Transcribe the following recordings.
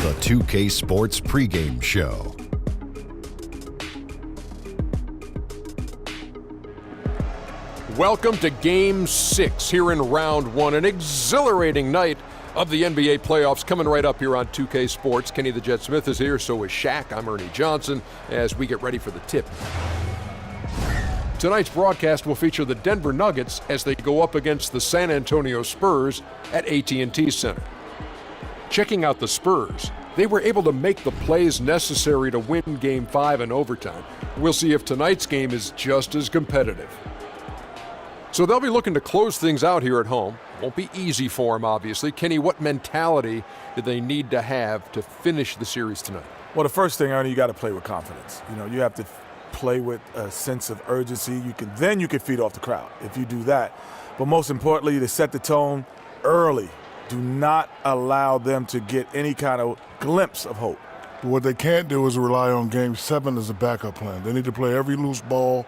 the 2K Sports pregame show. Welcome to Game 6 here in Round 1. An exhilarating night of the NBA playoffs coming right up here on 2K Sports. Kenny the Jet Smith is here, so is Shaq. I'm Ernie Johnson as we get ready for the tip. Tonight's broadcast will feature the Denver Nuggets as they go up against the San Antonio Spurs at AT&T Center. Checking out the Spurs, they were able to make the plays necessary to win Game 5 in overtime. We'll see if tonight's game is just as competitive. So they'll be looking to close things out here at home. Won't be easy for them, obviously. Kenny, what mentality do they need to have to finish the series tonight? Well, the first thing, Ernie, you got to play with confidence. You have to play with a sense of urgency. You can feed off the crowd if you do that. But most importantly, to set the tone early. Do not allow them to get any kind of glimpse of hope. What they can't do is rely on Game 7 as a backup plan. They need to play every loose ball,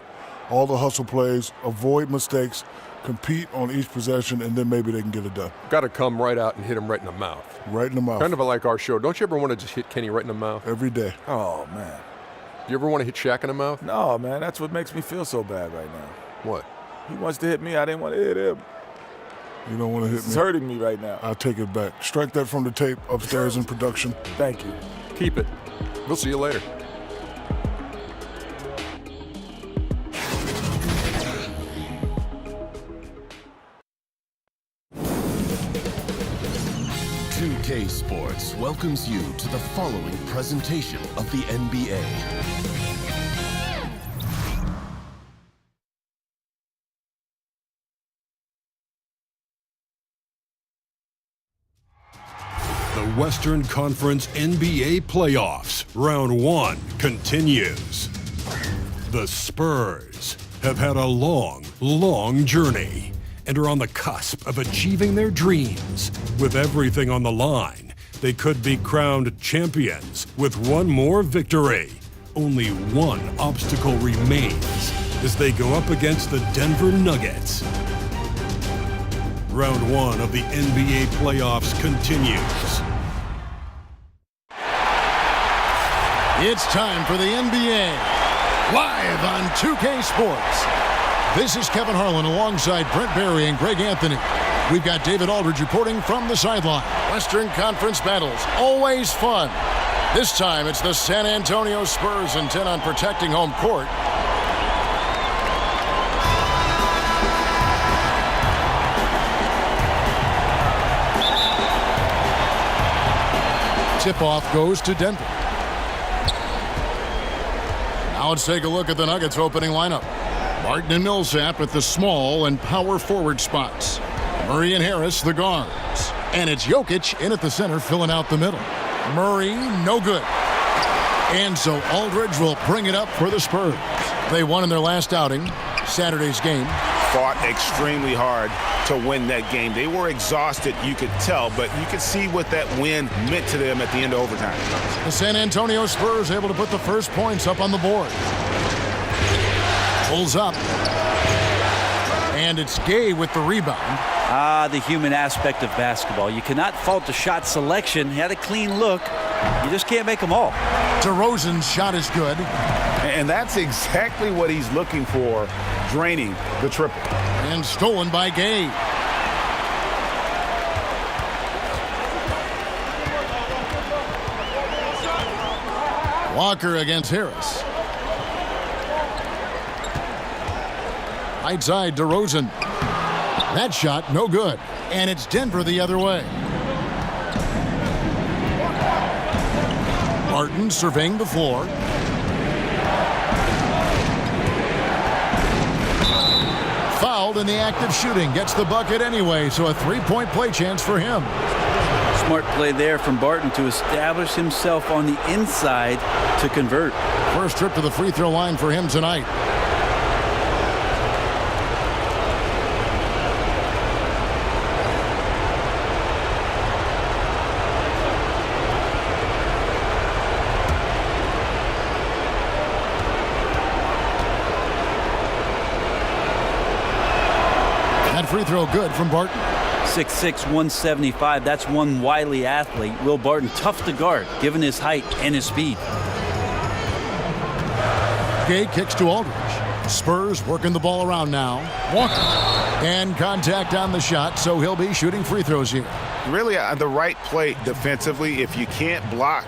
all the hustle plays, avoid mistakes, compete on each possession, and then maybe they can get it done. Got to come right out and hit him right in the mouth. Right in the mouth. Kind of like our show. Don't you ever want to just hit Kenny right in the mouth? Every day. Oh, man. You ever want to hit Shaq in the mouth? No, man. That's what makes me feel so bad right now. What? He wants to hit me. I didn't want to hit him. You don't want to hit me? It's hurting me right now. I'll take it back. Strike that from the tape upstairs in production. Thank you. Keep it. We'll see you later. K Sports welcomes you to the following presentation of the NBA. The Western Conference NBA Playoffs, Round 1 continues. The Spurs have had a long, long journey and are on the cusp of achieving their dreams. With everything on the line, they could be crowned champions with one more victory. Only one obstacle remains as they go up against the Denver Nuggets. Round 1 of the NBA playoffs continues. It's time for the NBA, live on 2K Sports. This is Kevin Harlan alongside Brent Barry and Greg Anthony. We've got David Aldridge reporting from the sideline. Western Conference battles, always fun. This time it's the San Antonio Spurs intent on protecting home court. Tip-off goes to Denver. Now let's take a look at the Nuggets opening lineup. Martin and Millsap at the small and power forward spots. Murray and Harris, the guards. And it's Jokic in at the center, filling out the middle. Murray, no good. And so Aldridge will bring it up for the Spurs. They won in their last outing, Saturday's game. Fought extremely hard to win that game. They were exhausted, you could tell, but you could see what that win meant to them at the end of overtime. The San Antonio Spurs able to put the first points up on the board. Pulls up. And it's Gay with the rebound. The human aspect of basketball. You cannot fault the shot selection. He had a clean look. You just can't make them all. DeRozan's shot is good. And that's exactly what he's looking for, draining the triple. And stolen by Gay. Walker against Harris. Right side, DeRozan. That shot, no good. And it's Denver the other way. Martin surveying the floor. Fouled in the act of shooting. Gets the bucket anyway, so a three-point play chance for him. Smart play there from Barton to establish himself on the inside to convert. First trip to the free throw line for him tonight. Free throw good from Barton. 6'6", 175. That's one wily athlete. Will Barton, tough to guard, given his height and his speed. Gay kicks to Aldridge. Spurs working the ball around now. Walker. And contact on the shot, so he'll be shooting free throws here. Really, the right play defensively. If you can't block,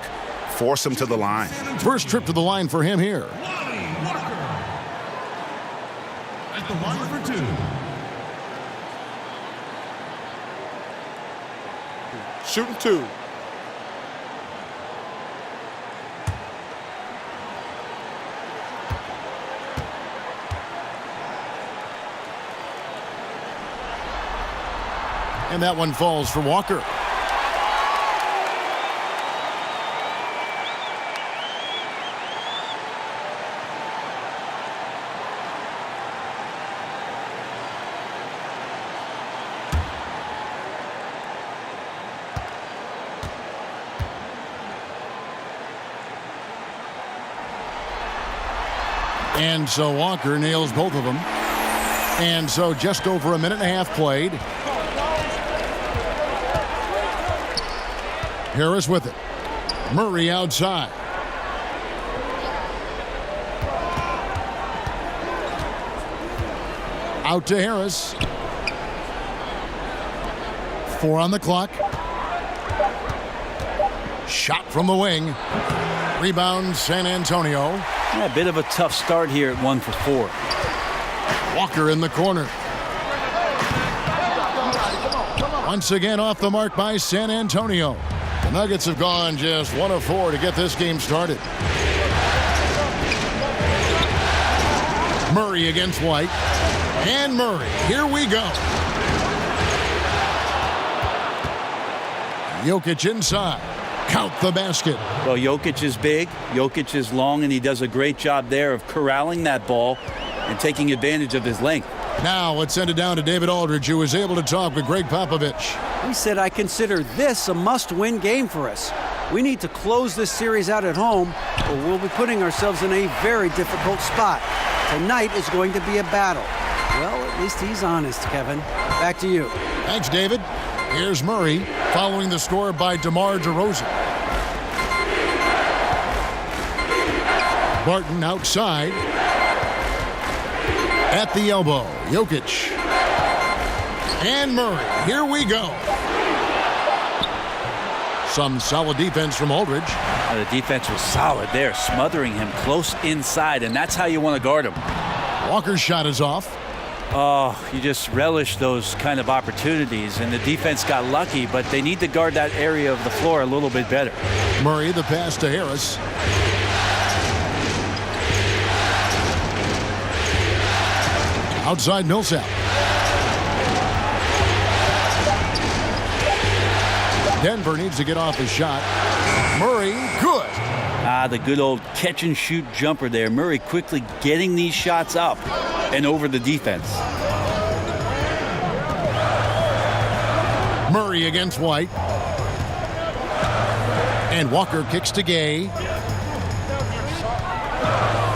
force him to the line. First trip to the line for him here. At the line for 2. Shooting 2. And that one falls for Walker. And so Walker nails both of them. And so just over a minute and a half played. Harris with it. Murray outside. Out to Harris. 4 on the clock. Shot from the wing. Rebound San Antonio. Yeah, a bit of a tough start here at 1 for 4. Walker in the corner. Once again off the mark by San Antonio. The Nuggets have gone just 1 of 4 to get this game started. Murray against White. And Murray. Here we go. Jokic inside. Count the basket. Well, Jokic is big, Jokic is long, and he does a great job there of corralling that ball and taking advantage of his length. Now let's send it down to David Aldridge, who was able to talk with Greg Popovich. He said, I consider this a must-win game for us. We need to close this series out at home, or we'll be putting ourselves in a very difficult spot. Tonight is going to be a battle. Well, at least he's honest, Kevin. Back to you. Thanks, David. Here's Murray, following the score by DeMar DeRozan. Barton outside. At the elbow, Jokic. And Murray. Here we go. Some solid defense from Aldridge. The defense was solid there, smothering him close inside, and that's how you want to guard him. Walker's shot is off. Oh, you just relish those kind of opportunities, and the defense got lucky, but they need to guard that area of the floor a little bit better. Murray, the pass to Harris. Outside Millsap. Denver needs to get off the shot. Murray, good. The good old catch and shoot jumper there. Murray quickly getting these shots up and over the defense. Murray against White. And Walker kicks to Gay.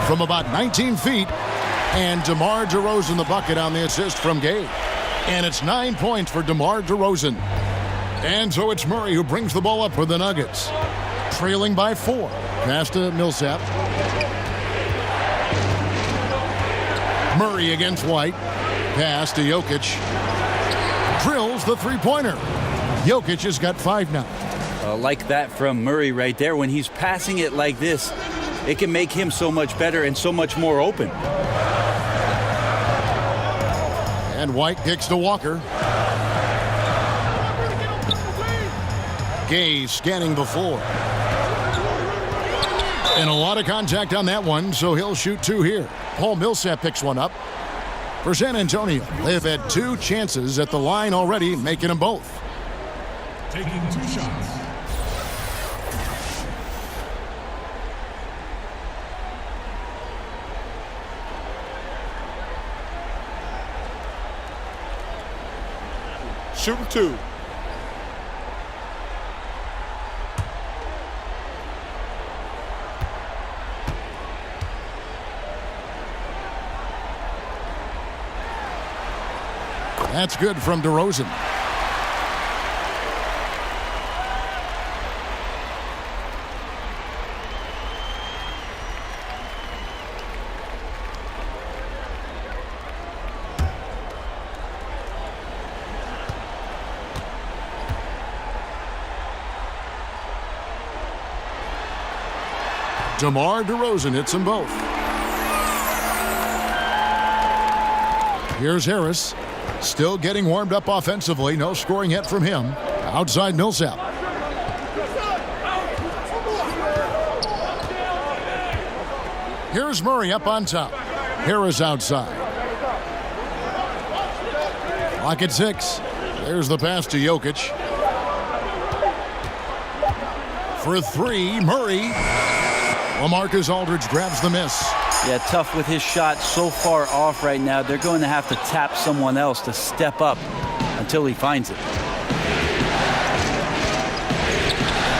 From about 19 feet. And DeMar DeRozan the bucket on the assist from Gay. And it's 9 points for DeMar DeRozan. And so it's Murray who brings the ball up for the Nuggets. Trailing by 4. Pass to Millsap. Murray against White. Pass to Jokic. Drills the three-pointer. Jokic has got 5 now. Like that from Murray right there. When he's passing it like this, it can make him so much better and so much more open. And White kicks to Walker. Gay scanning the floor. And a lot of contact on that one, so he'll shoot 2 here. Paul Millsap picks one up. For San Antonio, they've had 2 chances at the line already, making them both. Taking 2 shots. Shooting 2. That's good from DeRozan. DeMar DeRozan hits them both. Here's Harris. Still getting warmed up offensively. No scoring yet from him. Outside Millsap. Here's Murray up on top. Harris outside. Clock at 6. There's the pass to Jokic. For 3, Murray. LaMarcus Aldridge grabs the miss. Yeah, tough with his shot so far off right now. They're going to have to tap someone else to step up until he finds it.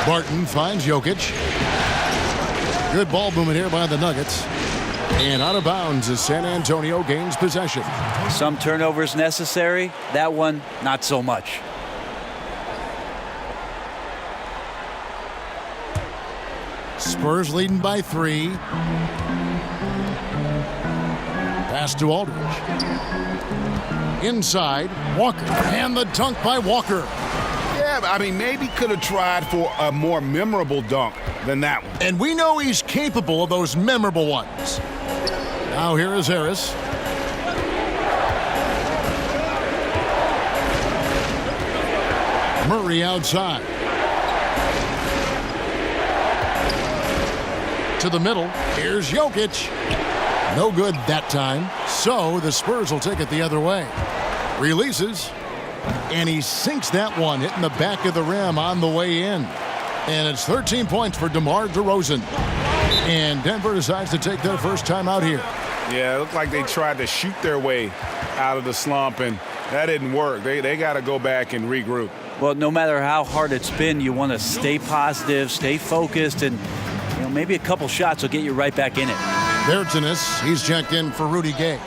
Barton finds Jokic. Good ball movement here by the Nuggets. And out of bounds as San Antonio gains possession. Some turnovers necessary. That one, not so much. Spurs leading by 3. Pass to Aldridge. Inside, Walker. And the dunk by Walker. Yeah, I mean, maybe could have tried for a more memorable dunk than that one. And we know he's capable of those memorable ones. Now here is Harris. Murray outside. To the middle. Here's Jokic. No good that time. So the Spurs will take it the other way. Releases. And he sinks that one, hitting the back of the rim on the way in. And it's 13 points for DeMar DeRozan. And Denver decides to take their first time out here. Yeah, it looked like they tried to shoot their way out of the slump, and that didn't work. They got to go back and regroup. Well, no matter how hard it's been, you want to stay positive, stay focused, and maybe a couple shots will get you right back in it. Bertanis, he's checked in for Rudy Gay.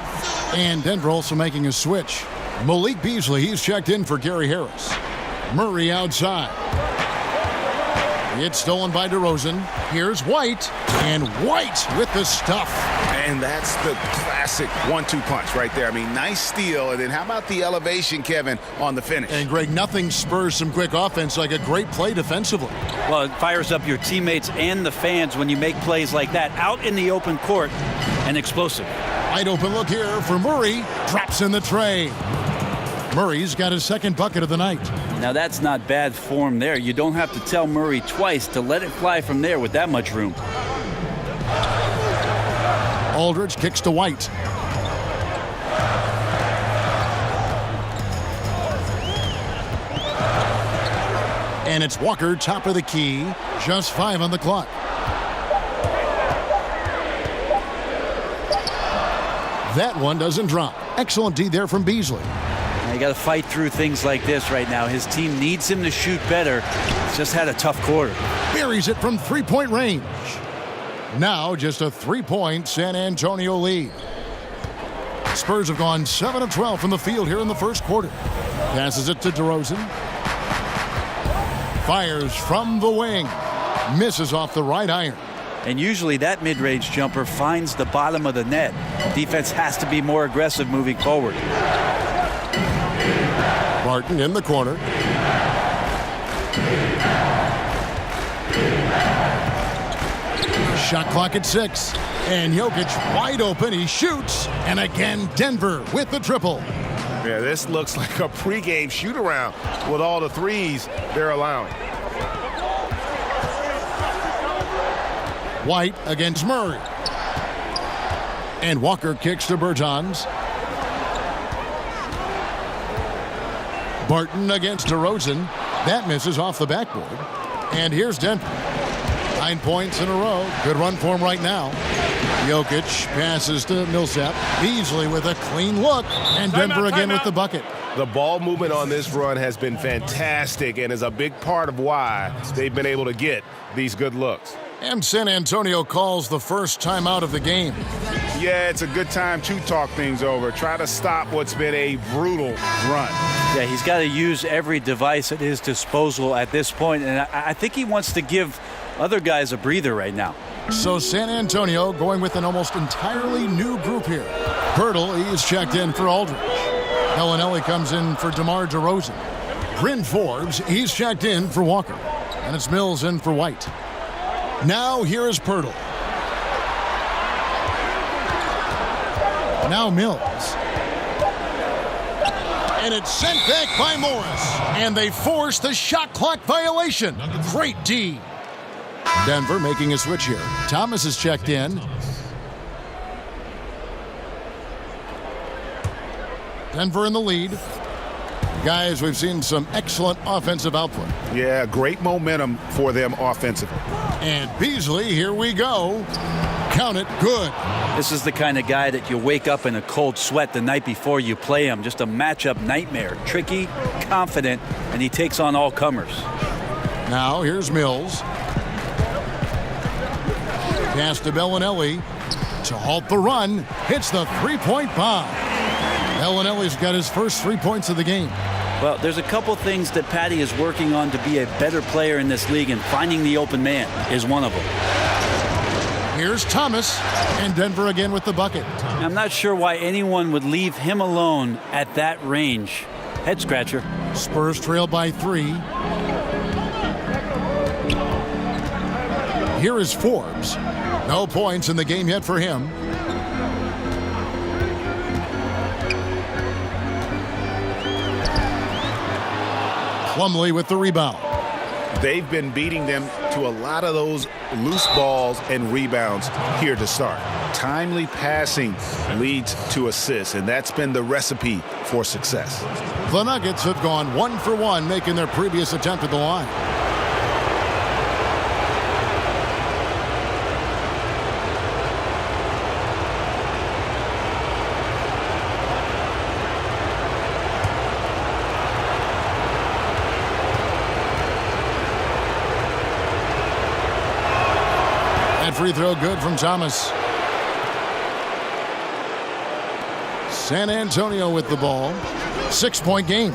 And Denver also making a switch. Malik Beasley, he's checked in for Gary Harris. Murray outside. It's stolen by DeRozan. Here's White. And White with the stuff. And that's the classic 1-2 punch right there. I mean, nice steal. And then how about the elevation, Kevin, on the finish? And, Greg, nothing spurs some quick offense like a great play defensively. Well, it fires up your teammates and the fans when you make plays like that out in the open court and explosive. Wide open look here for Murray. Drops in the tray. Murray's got his second bucket of the night. Now that's not bad form there. You don't have to tell Murray twice to let it fly from there with that much room. Aldridge kicks to White. And it's Walker, top of the key. Just 5 on the clock. That one doesn't drop. Excellent D there from Beasley. Now you got to fight through things like this right now. His team needs him to shoot better. He's just had a tough quarter. Buries it from three-point range. Now just a 3-point San Antonio lead. Spurs have gone 7 of 12 from the field here in the first quarter. Passes it to DeRozan. Fires from the wing. Misses off the right iron. And usually that mid-range jumper finds the bottom of the net. Defense has to be more aggressive moving forward. Barton in the corner. Shot clock at 6. And Jokic wide open. He shoots. And again, Denver with the triple. Yeah, this looks like a pregame shoot-around with all the threes they're allowing. White against Murray. And Walker kicks to Bertans. Barton against DeRozan. That misses off the backboard. And here's Denver. 9 points in a row. Good run for him right now. Jokic passes to Millsap. Beasley with a clean look. And Denver again with the bucket. The ball movement on this run has been fantastic and is a big part of why they've been able to get these good looks. And San Antonio calls the first timeout of the game. Yeah, it's a good time to talk things over. Try to stop what's been a brutal run. Yeah, he's got to use every device at his disposal at this point, and I think he wants to give other guys a breather right now. So San Antonio going with an almost entirely new group here. Hurdle, he is checked in for Aldridge. Bellinelli comes in for DeMar DeRozan. Bryn Forbes, he's checked in for Walker. And it's Mills in for White. Now here is Pirtle. Now Mills. And it's sent back by Morris. And they force the shot clock violation. Great D. Denver making a switch here. Thomas is checked in. Denver in the lead. Guys, we've seen some excellent offensive output. Yeah, great momentum for them offensively. And Beasley, here we go. Count it, good. This is the kind of guy that you wake up in a cold sweat the night before you play him. Just a matchup nightmare. Tricky, confident, and he takes on all comers. Now here's Mills. Pass to Bellinelli to halt the run. Hits the three-point bomb. Bellinelli's got his first 3 points of the game. Well, there's a couple things that Patty is working on to be a better player in this league, and finding the open man is one of them. Here's Thomas, and Denver again with the bucket. I'm not sure why anyone would leave him alone at that range. Head scratcher. Spurs trail by 3. Here is Forbes. No points in the game yet for him. Plumlee with the rebound. They've been beating them to a lot of those loose balls and rebounds here to start. Timely passing leads to assists, and that's been the recipe for success. The Nuggets have gone 1 for 1, making their previous attempt at the line. Free throw good from Thomas. San Antonio with the ball. 6-point game.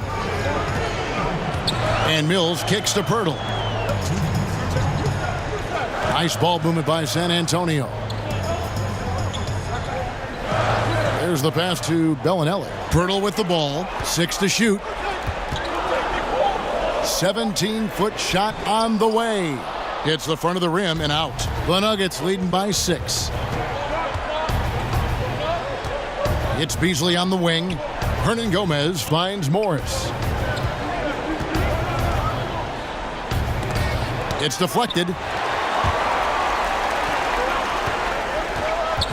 And Mills kicks to Pirtle. Nice ball movement by San Antonio. There's the pass to Bellinelli. Pirtle with the ball. 6 to shoot. 17-foot shot on the way. Hits the front of the rim and out. The Nuggets leading by 6. It's Beasley on the wing. Hernan Gomez finds Morris. It's deflected.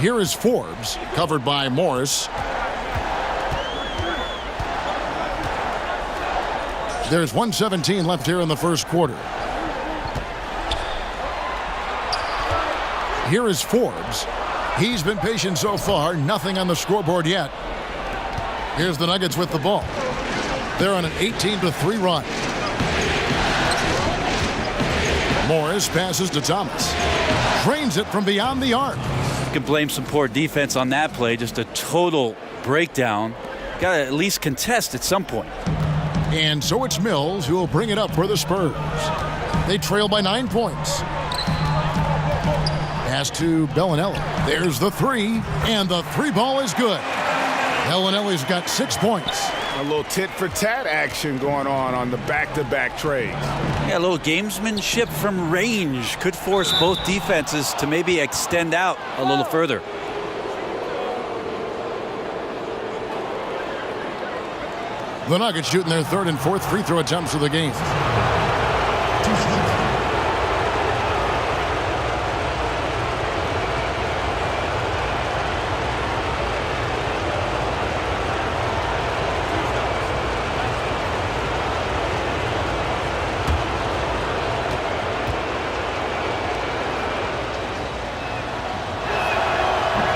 Here is Forbes, covered by Morris. There's 1:17 left here in the first quarter. Here is Forbes. He's been patient so far. Nothing on the scoreboard yet. Here's the Nuggets with the ball. They're on an 18-3 run. Morris passes to Thomas. Drains it from beyond the arc. You can blame some poor defense on that play. Just a total breakdown. Got to at least contest at some point. And so it's Mills who will bring it up for the Spurs. They trail by 9 points. Pass to Bellinelli. There's the 3, and the 3 ball is good. Bellinelli's got 6 points. A little tit-for-tat action going on the back-to-back trades. Yeah, a little gamesmanship from range could force both defenses to maybe extend out a little further. The Nuggets shooting their 3rd and 4th free throw attempts of the game.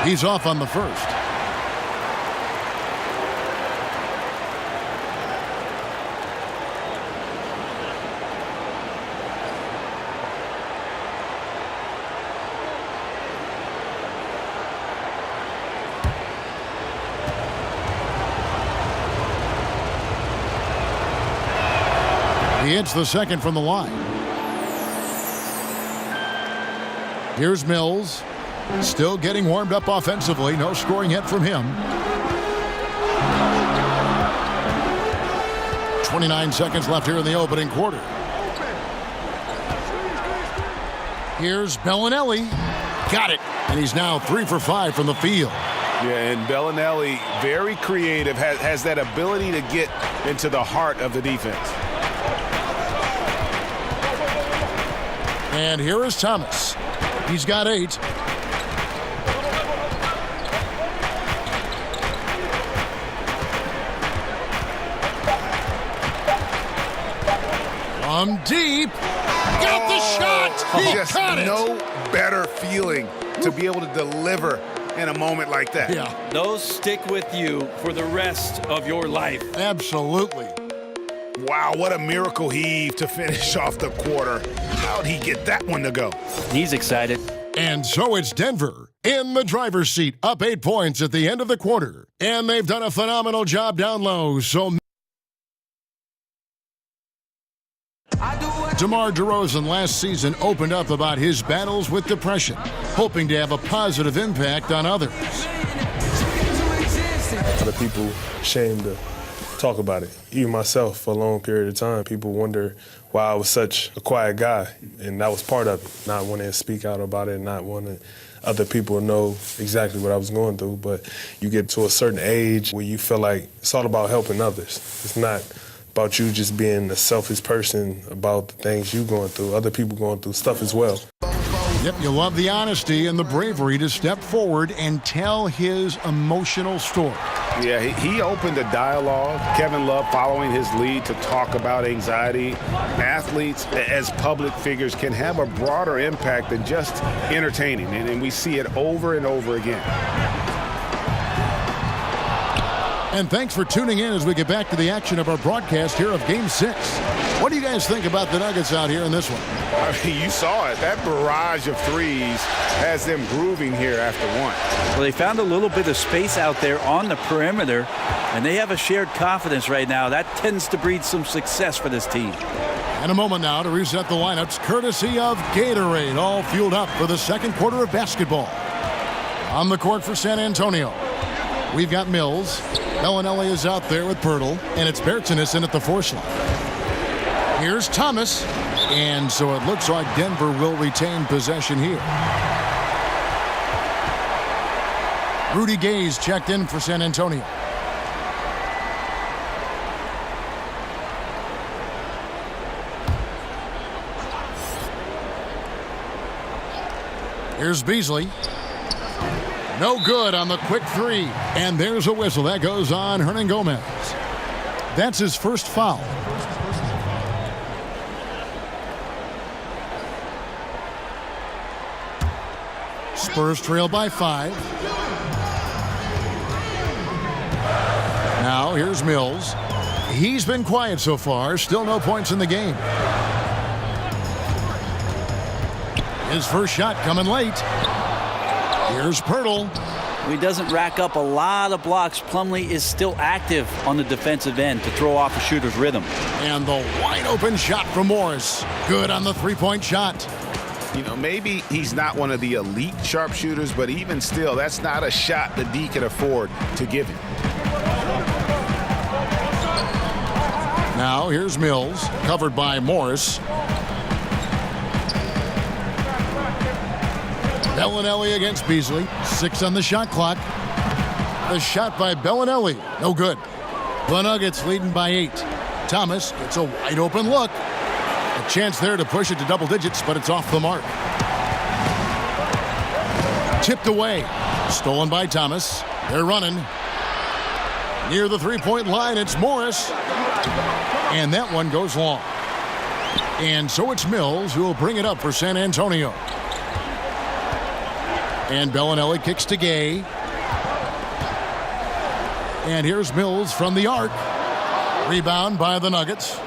He's off on the first. He hits the second from the line. Here's Mills. Still getting warmed up offensively. No scoring yet from him. 29 seconds left here in the opening quarter. Here's Bellinelli. Got it. And he's now 3 for 5 from the field. Yeah, and Bellinelli, very creative, has that ability to get into the heart of the defense. And here is Thomas. He's got 8. From deep. Got the shot. He Just caught it. No better feeling to be able to deliver in a moment like that. Yeah, Those stick with you for the rest of your life. absolutely. Wow, what a miracle heave to finish off the quarter. How'd he get that one to go? He's excited. And so it's Denver in the driver's seat, up 8 points at the end of the quarter. And they've done a phenomenal job down low. So DeMar DeRozan last season opened up about his battles with depression, hoping to have a positive impact on others. A lot of people ashamed to talk about it. Even myself, for a long period of time, people wonder why I was such a quiet guy, and that was part of it, not wanting to speak out about it, not wanting other people to know exactly what I was going through. But you get to a certain age where you feel like it's all about helping others. It's not about you just being a selfish person about the things you're going through. Other people going through stuff as well. Yep, you love the honesty and the bravery to step forward and tell his emotional story. Yeah, he opened a dialogue. Kevin Love following his lead to talk about anxiety. Athletes, as public figures, can have a broader impact than just entertaining, and we see it over and over again. And thanks for tuning in as we get back to the action of our broadcast here of Game 6. What do you guys think about the Nuggets out here in this one? I mean, you saw it. That barrage of threes has them grooving here after one. Well, they found a little bit of space out there on the perimeter, and they have a shared confidence right now. That tends to breed some success for this team. And a moment now to reset the lineups, courtesy of Gatorade, all fueled up for the second quarter of basketball. On the court for San Antonio, we've got Mills. Bellinelli is out there with Pirtle, and it's Bertinason at the 4 slot. Here's Thomas, and so it looks like Denver will retain possession here. Rudy Gay's checked in for San Antonio. Here's Beasley. No good on the quick 3. And there's a whistle. That goes on Hernangomez. That's his first foul. Spurs trail by 5. Now here's Mills. He's been quiet so far. Still no points in the game. His first shot coming late. Here's Pirtle. He doesn't rack up a lot of blocks. Plumlee is still active on the defensive end to throw off a shooter's rhythm. And the wide open shot from Morris. Good on the 3-point shot. You know, maybe he's not one of the elite sharpshooters, but even still, that's not a shot that D can afford to give him. Now here's Mills, covered by Morris. Bellinelli against Beasley. 6 on the shot clock. The shot by Bellinelli. No good. The Nuggets leading by 8. Thomas gets a wide open look. A chance there to push it to double digits, but it's off the mark. Tipped away. Stolen by Thomas. They're running. Near the 3-point line, it's Morris. And that one goes long. And so it's Mills who will bring it up for San Antonio. And Bellinelli kicks to Gay. And here's Mills from the arc. Rebound by the Nuggets.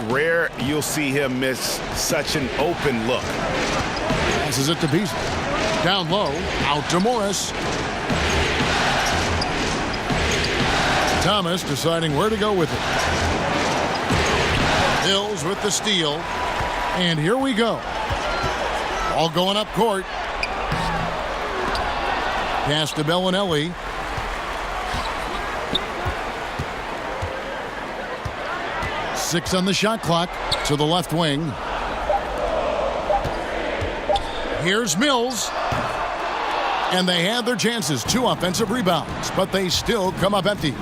Rare you'll see him miss such an open look. Passes it to Beasley. Down low, out to Morris. Thomas deciding where to go with it. Mills with the steal. And here we go. All going up court. Pass to Bellinelli. Six on the shot clock to the left wing. Here's Mills. And they had their chances, 2 offensive rebounds, but they still come up empty.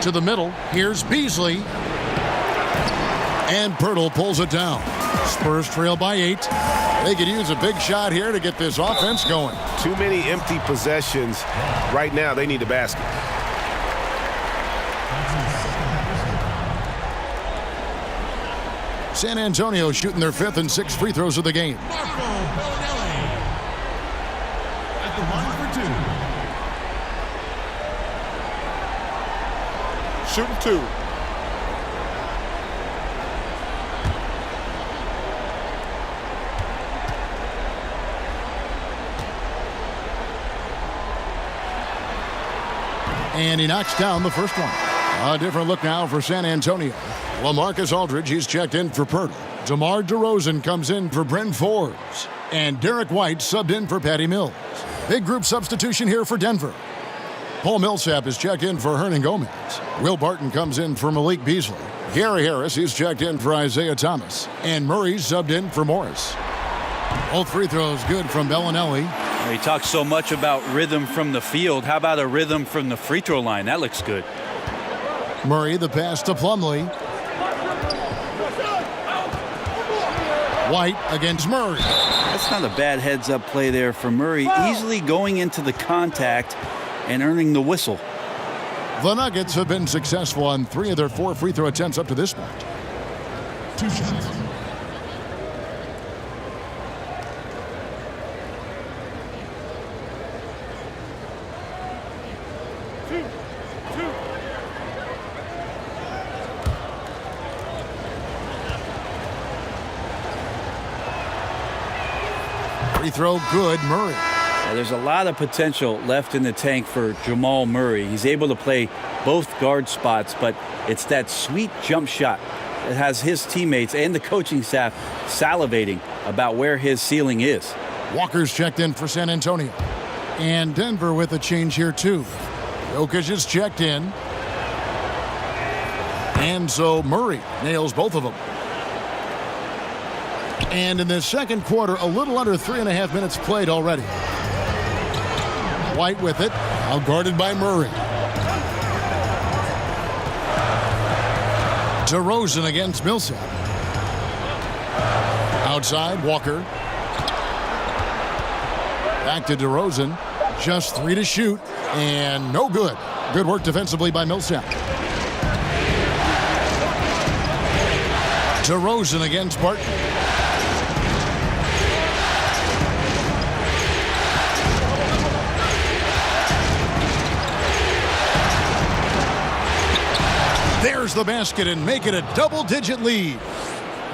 To the middle, here's Beasley. And Pirtle pulls it down. Spurs trail by 8. They could use a big shot here to get this offense going. Too many empty possessions. Right now, they need a basket. San Antonio shooting their 5th and 6th free throws of the game. Marco Bellinelli at the line for 2. Shooting 2. And he knocks down the first one. A different look now for San Antonio. LaMarcus Aldridge, he's checked in for Pirtle. DeMar DeRozan comes in for Bryn Forbes. And Derek White subbed in for Patty Mills. Big group substitution here for Denver. Paul Millsap is checked in for Hernan Gomez. Will Barton comes in for Malik Beasley. Gary Harris, he's checked in for Isaiah Thomas. And Murray's subbed in for Morris. Both free throws good from Bellinelli. He talks so much about rhythm from the field. How about a rhythm from the free throw line? That looks good. Murray, the pass to Plumlee. White against Murray. That's not a bad heads-up play there for Murray. Easily going into the contact and earning the whistle. The Nuggets have been successful on 3 of their 4 free throw attempts up to this point. 2 shots. Free throw good, Murray. There's a lot of potential left in the tank for Jamal Murray. He's able to play both guard spots, but it's that sweet jump shot that has his teammates and the coaching staff salivating about where his ceiling is. Walker's checked in for San Antonio. And Denver with a change here too. Jokic is checked in. And so Murray nails both of them. And in the second quarter, a little under 3.5 minutes played already. White with it, out guarded by Murray. DeRozan against Millsap. Outside, Walker. Back to DeRozan. Just 3 to shoot, and no good. Good work defensively by Millsap. DeRozan against Barton. There's the basket and make it a double-digit lead.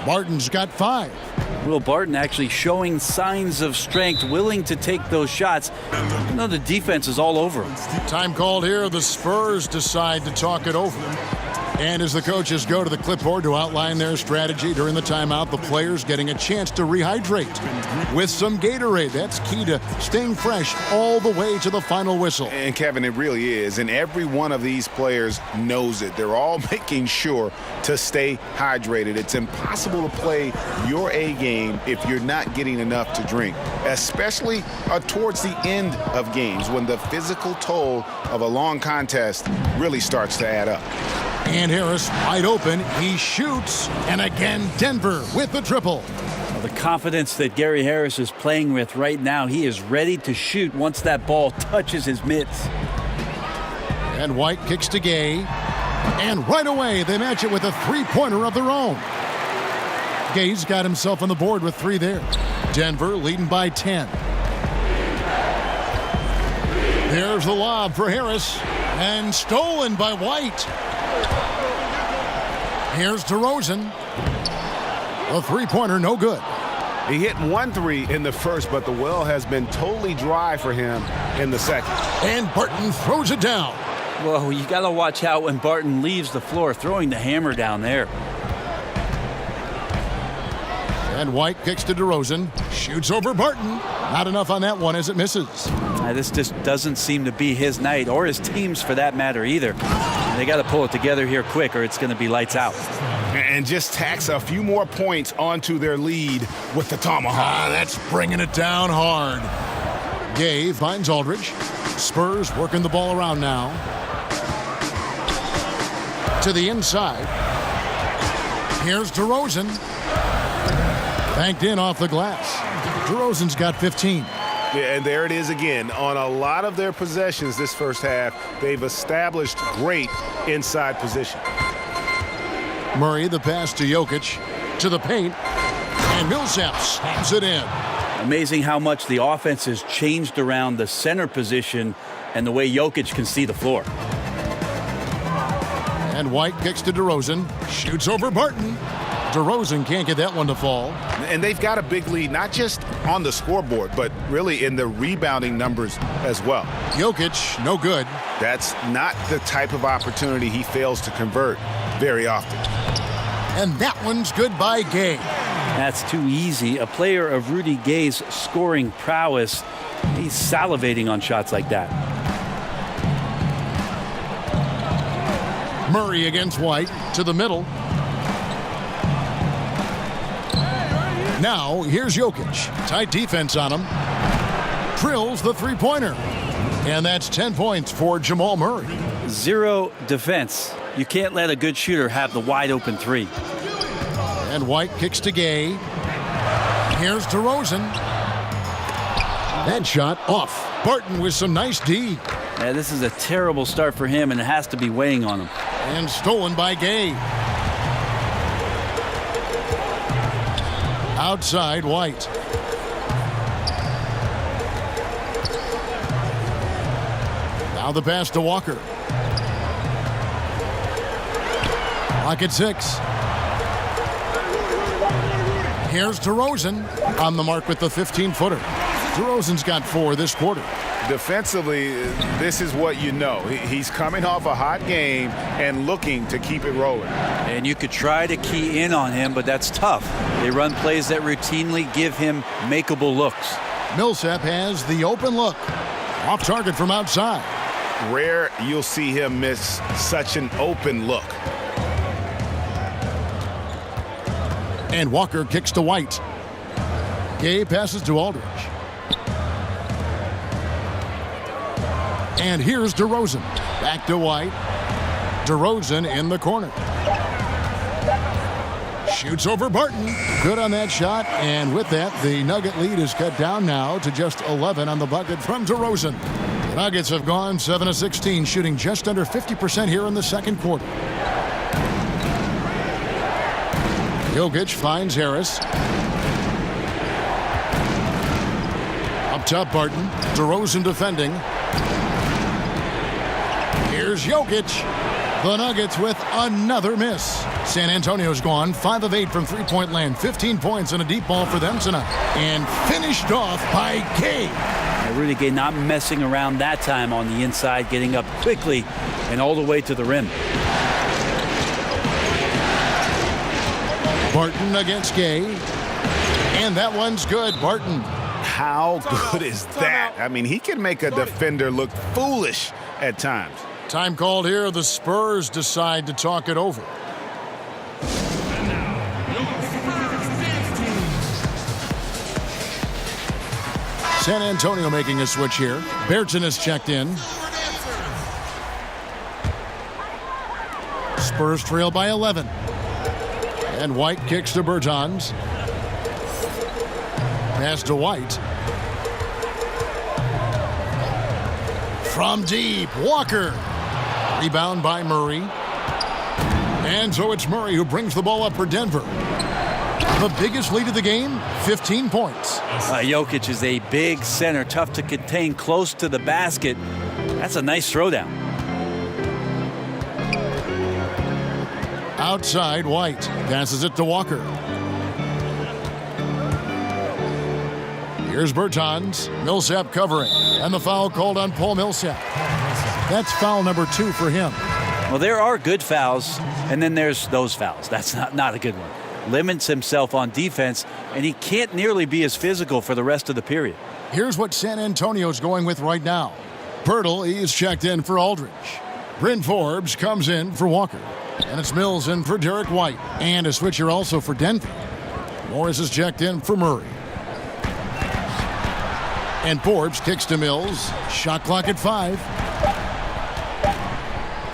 Barton's got 5. Will Barton actually showing signs of strength, willing to take those shots. You know, the defense is all over him. Time called here. The Spurs decide to talk it over. And as the coaches go to the clipboard to outline their strategy during the timeout, the players getting a chance to rehydrate with some Gatorade. That's key to staying fresh all the way to the final whistle. And Kevin, it really is. And every one of these players knows it. They're all making sure to stay hydrated. It's impossible to play your A game if you're not getting enough to drink, especially towards the end of games when the physical toll of a long contest really starts to add up. And Harris wide open. He shoots. And again, Denver with the triple. Well, the confidence that Gary Harris is playing with right now, he is ready to shoot once that ball touches his mitts. And White kicks to Gay. And right away, they match it with a three-pointer of their own. Gay's got himself on the board with 3 there. Denver leading by 10. There's the lob for Harris. And stolen by White. Here's DeRozan. A three-pointer, no good. He hit 1 3 in the first, but the well has been totally dry for him in the second. And Barton throws it down. Whoa, you got to watch out when Barton leaves the floor, throwing the hammer down there. And White kicks to DeRozan. Shoots over Barton. Not enough on that one as it misses. This just doesn't seem to be his night, or his team's for that matter either. They got to pull it together here quick, or it's going to be lights out. and just tacks a few more points onto their lead with the tomahawk. That's bringing it down hard. Gay finds Aldridge. Spurs working the ball around now. To the inside. Here's DeRozan. Banked in off the glass. DeRozan's got 15. Yeah, and there it is again. On a lot of their possessions this first half, they've established great inside position. Murray, the pass to Jokic. To the paint. And Millsap slams it in. Amazing how much the offense has changed around the center position and the way Jokic can see the floor. And White kicks to DeRozan. Shoots over Barton. DeRozan can't get that one to fall. And they've got a big lead, not just on the scoreboard, but really in the rebounding numbers as well. Jokic, no good. That's not the type of opportunity he fails to convert very often. And that one's good by Gay. That's too easy. A player of Rudy Gay's scoring prowess, he's salivating on shots like that. Murray against White to the middle. Now, here's Jokic. Tight defense on him. Drills the three-pointer. And that's 10 points for Jamal Murray. Zero defense. You can't let a good shooter have the wide-open three. And White kicks to Gay. Here's DeRozan. That shot off. Barton with some nice D. Yeah, this is a terrible start for him, and it has to be weighing on him. And stolen by Gay. Outside White. Now the pass to Walker. Clock at 6. Here's DeRozan on the mark with the 15-footer. DeRozan's got 4 this quarter. Defensively, this is what you know. He's coming off a hot game and looking to keep it rolling. And you could try to key in on him, but that's tough. They run plays that routinely give him makeable looks. Millsap has the open look. Off target from outside. Rare you'll see him miss such an open look. And Walker kicks to White. Gay passes to Aldridge. And here's DeRozan. Back to White. DeRozan in the corner. Shoots over Barton. Good on that shot. And with that, the Nugget lead is cut down now to just 11 on the bucket from DeRozan. The Nuggets have gone 7 of 16, shooting just under 50% here in the second quarter. Jokic finds Harris. Up top, Barton. DeRozan defending. Here's Jokic. The Nuggets with another miss. San Antonio's gone 5 of 8 from three-point land. 15 points and a deep ball for them tonight. And finished off by Gay. Rudy Gay not messing around that time on the inside, getting up quickly and all the way to the rim. Barton against Gay. And that one's good. Barton. How good is that? I mean, he can make a defender look foolish at times. Time called here. The Spurs decide to talk it over. San Antonio making a switch here. Berton has checked in. Spurs trail by 11. And White kicks to Bertans. Pass to White. From deep, Walker. Rebound by Murray. And so it's Murray who brings the ball up for Denver. The biggest lead of the game, 15 points. Jokic is a big center, tough to contain close to the basket. That's a nice throwdown. Outside, White passes it to Walker. Here's Bertans. Millsap covering. And the foul called on Paul Millsap. That's foul number 2 for him. Well, there are good fouls, and then there's those fouls. That's not a good one. Limits himself on defense, and he can't nearly be as physical for the rest of the period. Here's what San Antonio's going with right now. Pirtle, he is checked in for Aldridge. Bryn Forbes comes in for Walker. And it's Mills in for Derek White. And a switcher also for Denver. Morris is checked in for Murray. And Forbes kicks to Mills. Shot clock at 5.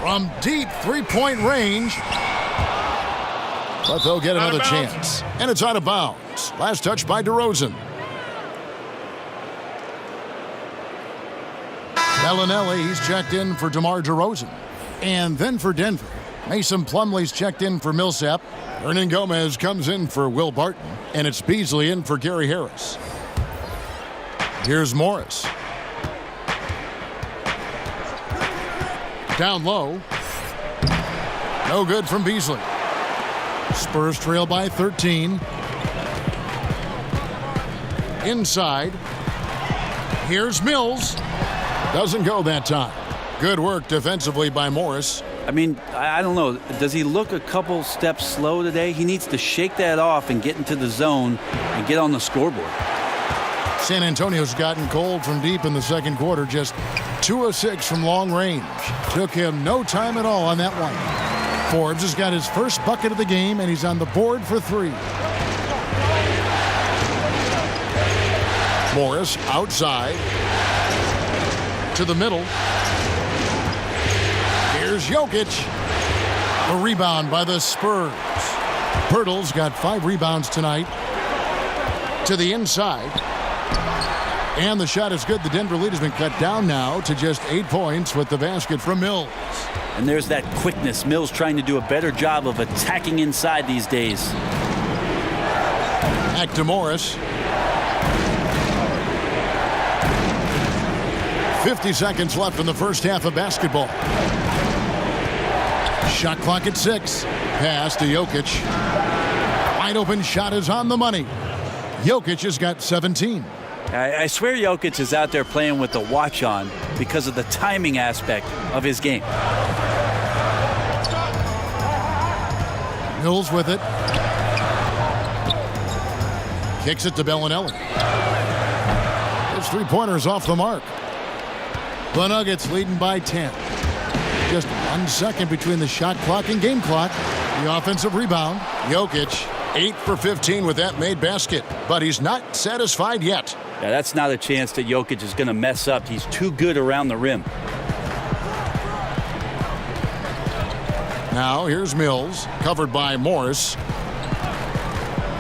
From deep three-point range. But they'll get another chance. And it's out of bounds. Last touch by DeRozan. Bellinelli, he's checked in for DeMar DeRozan. And then for Denver, Mason Plumlee's checked in for Millsap. Hernan Gomez comes in for Will Barton. And it's Beasley in for Gary Harris. Here's Morris. Down low. No good from Beasley. Spurs trail by 13. Inside. Here's Mills. Doesn't go that time. Good work defensively by Morris. I mean, I don't know. Does he look a couple steps slow today? He needs to shake that off and get into the zone and get on the scoreboard. San Antonio's gotten cold from deep in the second quarter. Just 2 of 6 from long range. Took him no time at all on that one. Forbes has got his first bucket of the game, and he's on the board for 3. Morris outside. To the middle. Here's Jokic. A rebound by the Spurs. Pirtle's got 5 rebounds tonight. To the inside. And the shot is good. The Denver lead has been cut down now to just 8 points with the basket from Mills. And there's that quickness. Mills trying to do a better job of attacking inside these days. Back to Morris. 50 seconds left in the first half of basketball. Shot clock at 6. Pass to Jokic. Wide open shot is on the money. Jokic has got 17. I swear Jokic is out there playing with the watch on because of the timing aspect of his game. Mills with it. Kicks it to Bellinelli. His three-pointer's off the mark. The Nuggets leading by 10. Just 1 second between the shot clock and game clock. The offensive rebound. Jokic, 8 for 15 with that made basket. But he's not satisfied yet. Yeah, that's not a chance that Jokic is going to mess up. He's too good around the rim. Now here's Mills, covered by Morris.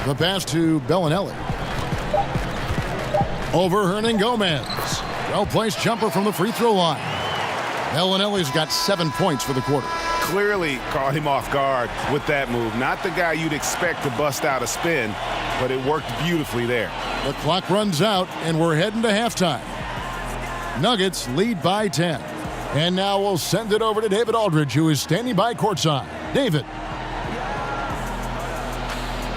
The pass to Bellinelli. Over Hernan Gomez. Well-placed jumper from the free throw line. Bellinelli's got 7 points for the quarter. Clearly caught him off guard with that move. Not the guy you'd expect to bust out a spin, but it worked beautifully there. The clock runs out, and we're heading to halftime. Nuggets lead by 10. And now we'll send it over to David Aldridge, who is standing by courtside. David.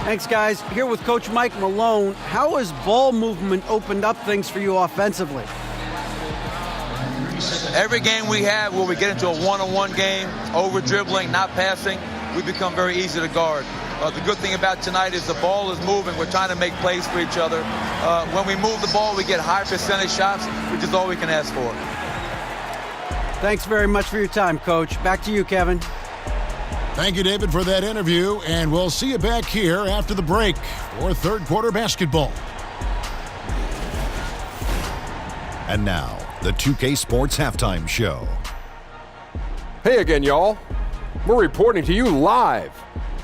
Thanks, guys. Here with Coach Mike Malone. How has ball movement opened up things for you offensively? Every game we have where we get into a one-on-one game, over-dribbling, not passing, we become very easy to guard. The good thing about tonight is the ball is moving. We're trying to make plays for each other. When we move the ball, we get high percentage shots, which is all we can ask for. Thanks very much for your time, Coach. Back to you, Kevin. Thank you, David, for that interview, and we'll see you back here after the break for third quarter basketball. And now, the 2K Sports Halftime Show. Hey again, y'all. We're reporting to you live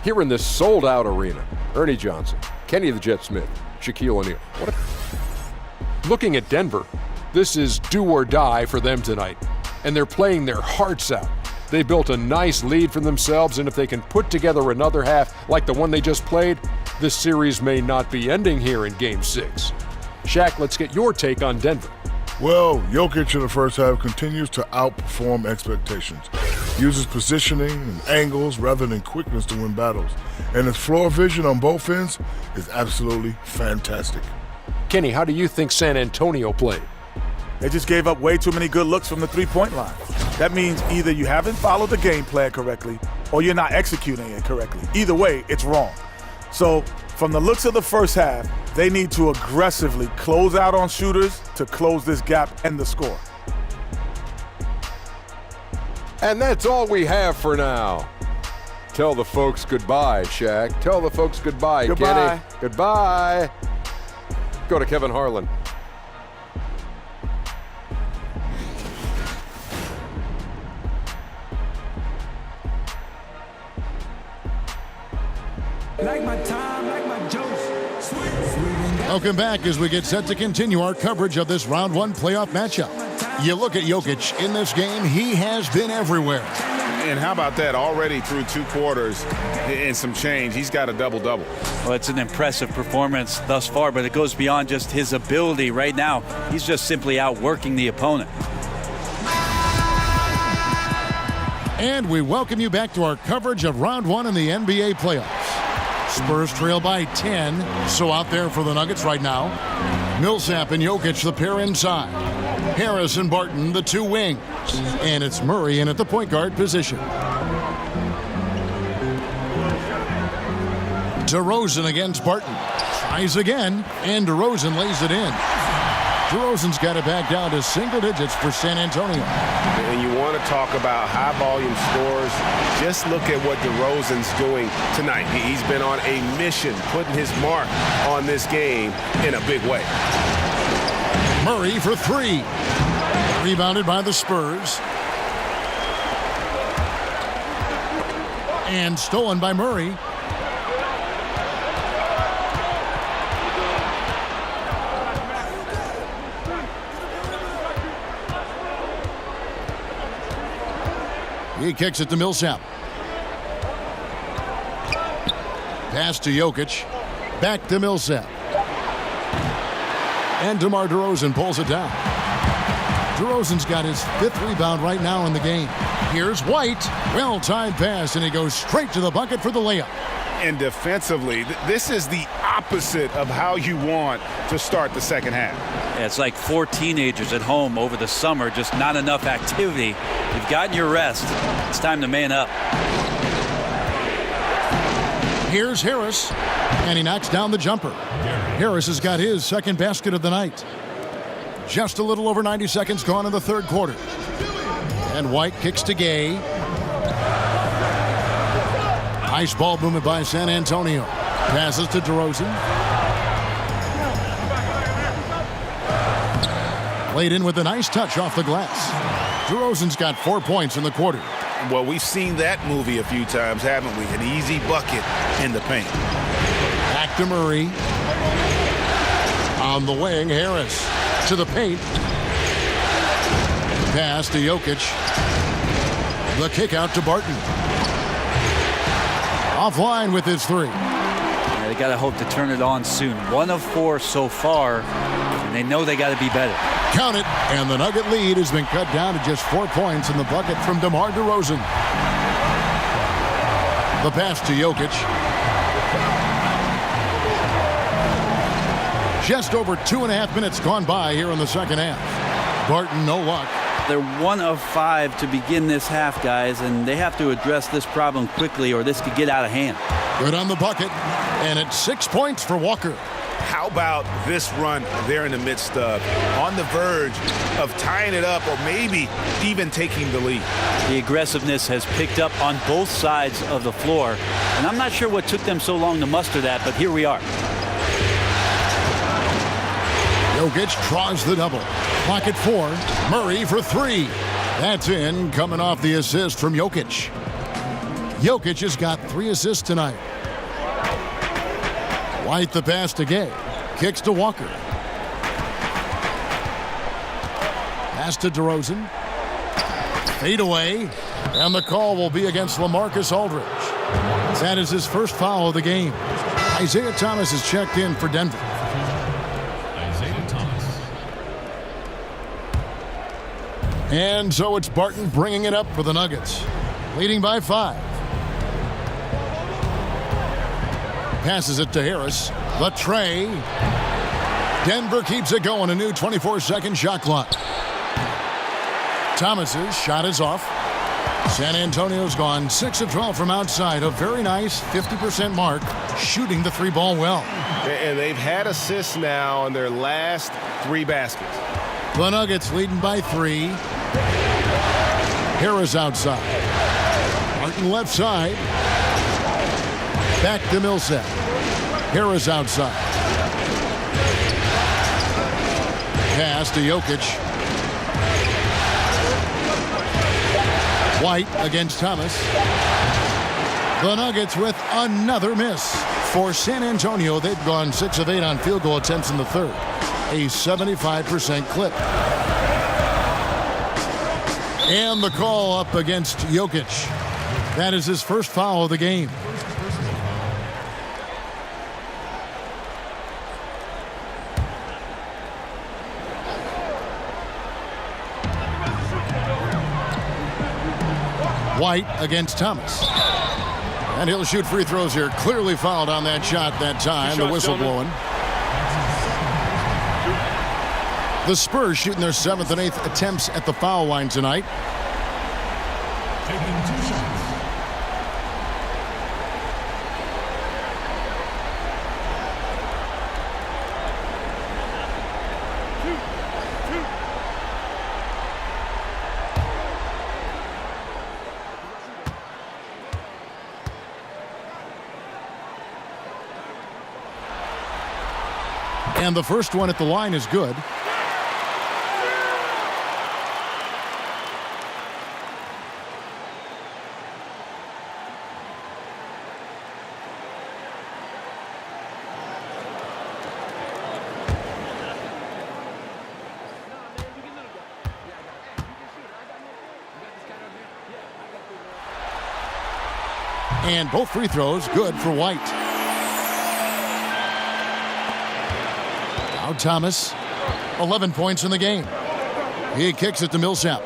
here in this sold-out arena. Ernie Johnson, Kenny the Jet Smith, Shaquille O'Neal. Looking at Denver, this is do or die for them tonight, and they're playing their hearts out. They built a nice lead for themselves, and if they can put together another half like the one they just played, this series may not be ending here in Game 6. Shaq, let's get your take on Denver. Well, Jokic in the first half continues to outperform expectations. Uses positioning and angles rather than quickness to win battles. And his floor vision on both ends is absolutely fantastic. Kenny, how do you think San Antonio played? They just gave up way too many good looks from the three-point line. That means either you haven't followed the game plan correctly or you're not executing it correctly. Either way, it's wrong. So from the looks of the first half, they need to aggressively close out on shooters to close this gap and the score. And that's all we have for now. Tell the folks goodbye, Shaq. Tell the folks goodbye, Goodbye. Kenny. Goodbye. Go to Kevin Harlan. Like my time, like my jokes. Sweet, sweet. Welcome back as we get set to continue our coverage of this round one playoff matchup. You look at Jokic in this game, he has been everywhere. And how about that? Already through 2 quarters and some change, he's got a double-double. Well, it's an impressive performance thus far, but it goes beyond just his ability right now. He's just simply outworking the opponent. And we welcome you back to our coverage of round one in the NBA playoffs. Spurs trail by 10, so out there for the Nuggets right now. Millsap and Jokic, the pair inside. Harris and Barton, the 2 wings. And it's Murray in at the point guard position. DeRozan against Barton. Tries again, and DeRozan lays it in. DeRozan's got it back down to single digits for San Antonio. And you want to talk about high-volume scores, just look at what DeRozan's doing tonight. He's been on a mission, putting his mark on this game in a big way. Murray for 3. Rebounded by the Spurs. And stolen by Murray. He kicks it to Millsap. Pass to Jokic. Back to Millsap. And DeMar DeRozan pulls it down. DeRozan's got his 5th rebound right now in the game. Here's White. Well-timed pass, and he goes straight to the bucket for the layup. And defensively, this is the opposite of how you want to start the second half. Yeah, it's like 4 teenagers at home over the summer, just not enough activity. You've gotten your rest. It's time to man up. Here's Harris, and he knocks down the jumper. Harris has got his 2nd basket of the night. Just a little over 90 seconds gone in the 3rd quarter. And White kicks to Gay. Nice ball movement by San Antonio. Passes to DeRozan. Laid in with a nice touch off the glass. DeRozan's got 4 points in the quarter. Well, we've seen that movie a few times, haven't we? An easy bucket in the paint. Back to Murray. On the wing, Harris to the paint. Pass to Jokic. The kick out to Barton. Offline with his 3. Yeah, they got to hope to turn it on soon. 1 of 4 so far, and they know they got to be better. Count it, and the Nugget lead has been cut down to just 4 points in the bucket from DeMar DeRozan. The pass to Jokic. Just over 2.5 minutes gone by here in the second half. Barton, no luck. They're 1 of 5 to begin this half, guys, and they have to address this problem quickly or this could get out of hand. Good on the bucket, and it's 6 points for Walker. How about this run there in the midst of, on the verge of tying it up or maybe even taking the lead? The aggressiveness has picked up on both sides of the floor, and I'm not sure what took them so long to muster that, but here we are. Jokic draws the double. Clock at 4. Murray for 3. That's in, coming off the assist from Jokic. Jokic has got 3 assists tonight. White the pass to Gay. Kicks to Walker. Pass to DeRozan. Fade away. And the call will be against LaMarcus Aldridge. That is his first foul of the game. Isaiah Thomas is checked in for Denver. Isaiah Thomas. And so it's Barton bringing it up for the Nuggets. Leading by 5. Passes it to Harris. The tray. Denver keeps it going. A new 24-second shot clock. Thomas's shot is off. San Antonio's gone 6 of 12 from outside. A very nice 50% mark, shooting the 3-ball well. And they've had assists now on their last 3 baskets. The Nuggets leading by 3. Harris outside. Martin left side. Back to Millsap. Harris outside. Pass to Jokic. White against Thomas. The Nuggets with another miss. For San Antonio, they've gone 6 of 8 on field goal attempts in the third. A 75% clip. And the call up against Jokic. That is his first foul of the game. White against Thomas. And he'll shoot free throws here. Clearly fouled on that shot that time. The whistle blowing. The Spurs shooting their 7th and 8th attempts at the foul line tonight. Taking 2 shots. And the first one at the line is good. And both free throws good for White. Now Thomas, 11 points in the game. He kicks it to Millsap.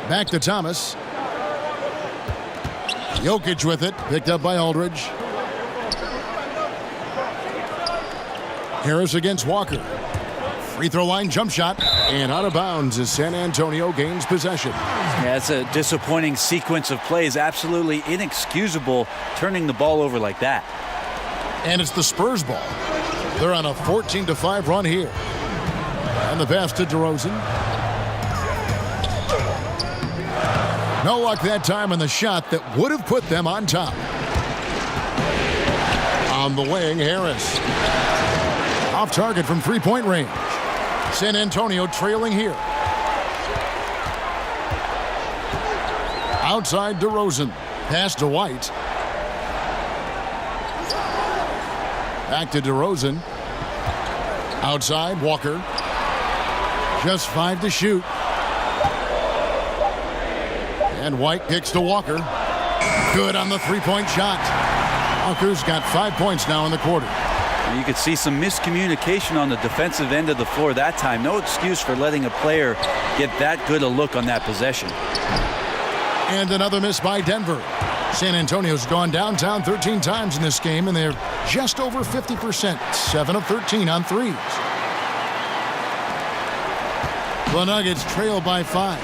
Back to Thomas. Jokic with it, picked up by Aldridge. Harris against Walker. Free throw line jump shot, and out of bounds as San Antonio gains possession. Yeah, it's a disappointing sequence of plays. Absolutely inexcusable turning the ball over like that. And it's the Spurs ball. They're on a 14-5 run here. And the pass to DeRozan. No luck that time on the shot that would have put them on top. On the wing, Harris. Off target from three-point range. San Antonio trailing here. Outside DeRozan. Pass to White. Back to DeRozan. Outside, Walker. Just 5 to shoot. And White kicks to Walker. Good on the three-point shot. Walker's got 5 points now in the quarter. You could see some miscommunication on the defensive end of the floor that time. No excuse for letting a player get that good a look on that possession. And another miss by Denver. San Antonio's gone downtown 13 times in this game, and they're just over 50%. 7 of 13 on threes. The Nuggets trail by 5.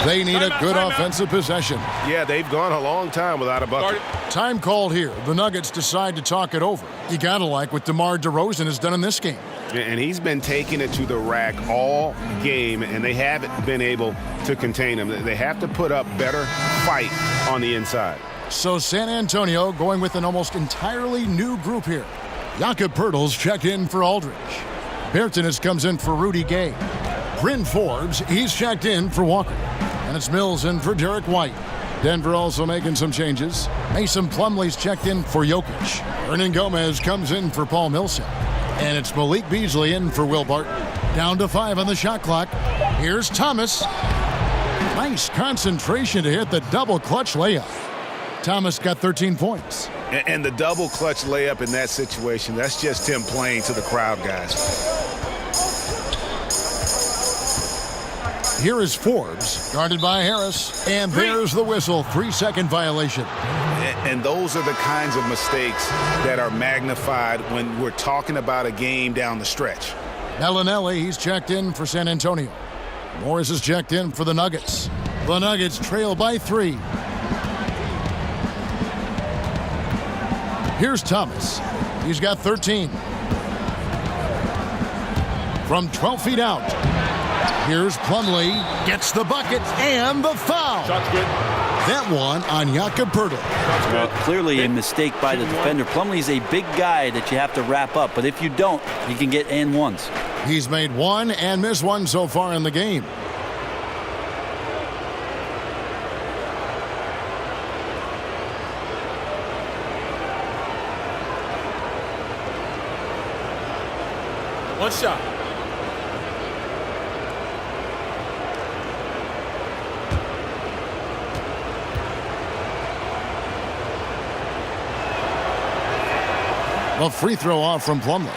They need a good offensive possession. Yeah, they've gone a long time without a bucket. Time called here. The Nuggets decide to talk it over. You gotta like what DeMar DeRozan has done in this game. And he's been taking it to the rack all game, and they haven't been able to contain him. They have to put up better fight on the inside. So San Antonio going with an almost entirely new group here. Jakob Poeltl's checked in for Aldridge. Bertans comes in for Rudy Gay. Bryn Forbes, he's checked in for Walker. And it's Mills in for Derek White. Denver also making some changes. Mason Plumlee's checked in for Jokic. Hernan Gomez comes in for Paul Millsap. And it's Malik Beasley in for Will Barton. Down to 5 on the shot clock. Here's Thomas. Nice concentration to hit the double clutch layup. Thomas got 13 points. And the double clutch layup in that situation, that's just him playing to the crowd, guys. Here is Forbes, guarded by Harris. And there's the whistle, 3-second violation. And those are the kinds of mistakes that are magnified when we're talking about a game down the stretch. Bellinelli, he's checked in for San Antonio. Morris is checked in for the Nuggets. The Nuggets trail by 3. Here's Thomas. He's got 13. From 12 feet out. Here's Plumlee, gets the bucket and the foul. Shot's good. That one on Jakob Poeltl. Well, clearly a mistake by the defender. Plumlee's a big guy that you have to wrap up, but if you don't, he can get and ones. He's made one and missed one so far in the game. One shot. A free throw off from Plumlee.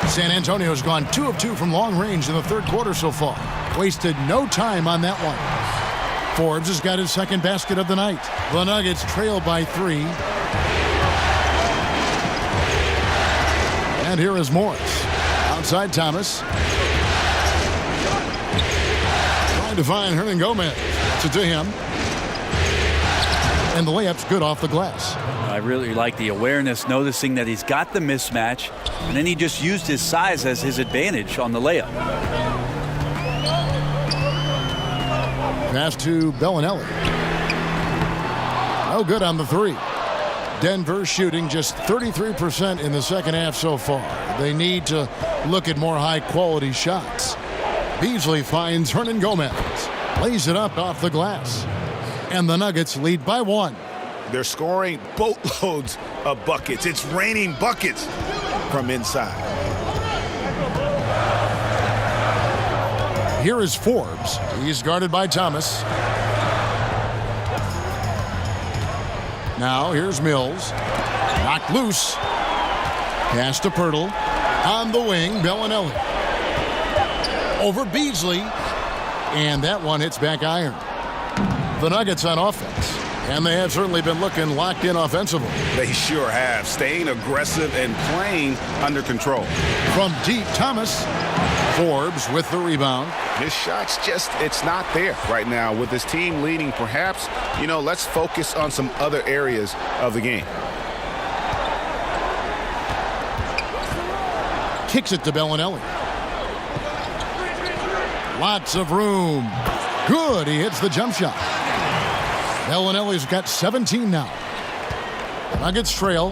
San Antonio's gone 2 of 2 from long range in the third quarter so far. Wasted no time on that one. Forbes has got his second basket of the night. The Nuggets trail by 3. And here is Morris. Outside Thomas. Trying to find Hernan Gomez. To him. And the layup's good off the glass. I really like the awareness, noticing that he's got the mismatch, and then he just used his size as his advantage on the layup. Pass to Bellinelli. No good on the 3. Denver shooting just 33% in the second half so far. They need to look at more high-quality shots. Beasley finds Hernan Gomez. Lays it up off the glass. And the Nuggets lead by 1. They're scoring boatloads of buckets. It's raining buckets from inside. Here is Forbes. He's guarded by Thomas. Now here's Mills. Knocked loose. Pass to Poeltl. On the wing, Bellinelli. Over Beasley. And that one hits back iron. The Nuggets on offense. And they have certainly been looking locked in offensively. They sure have. Staying aggressive and playing under control. From deep, Thomas. Forbes with the rebound. His shot's it's not there right now. With his team leading, perhaps, let's focus on some other areas of the game. Kicks it to Bellinelli. Lots of room. Good. He hits the jump shot. Bellinelli's got 17 now. Nuggets trail.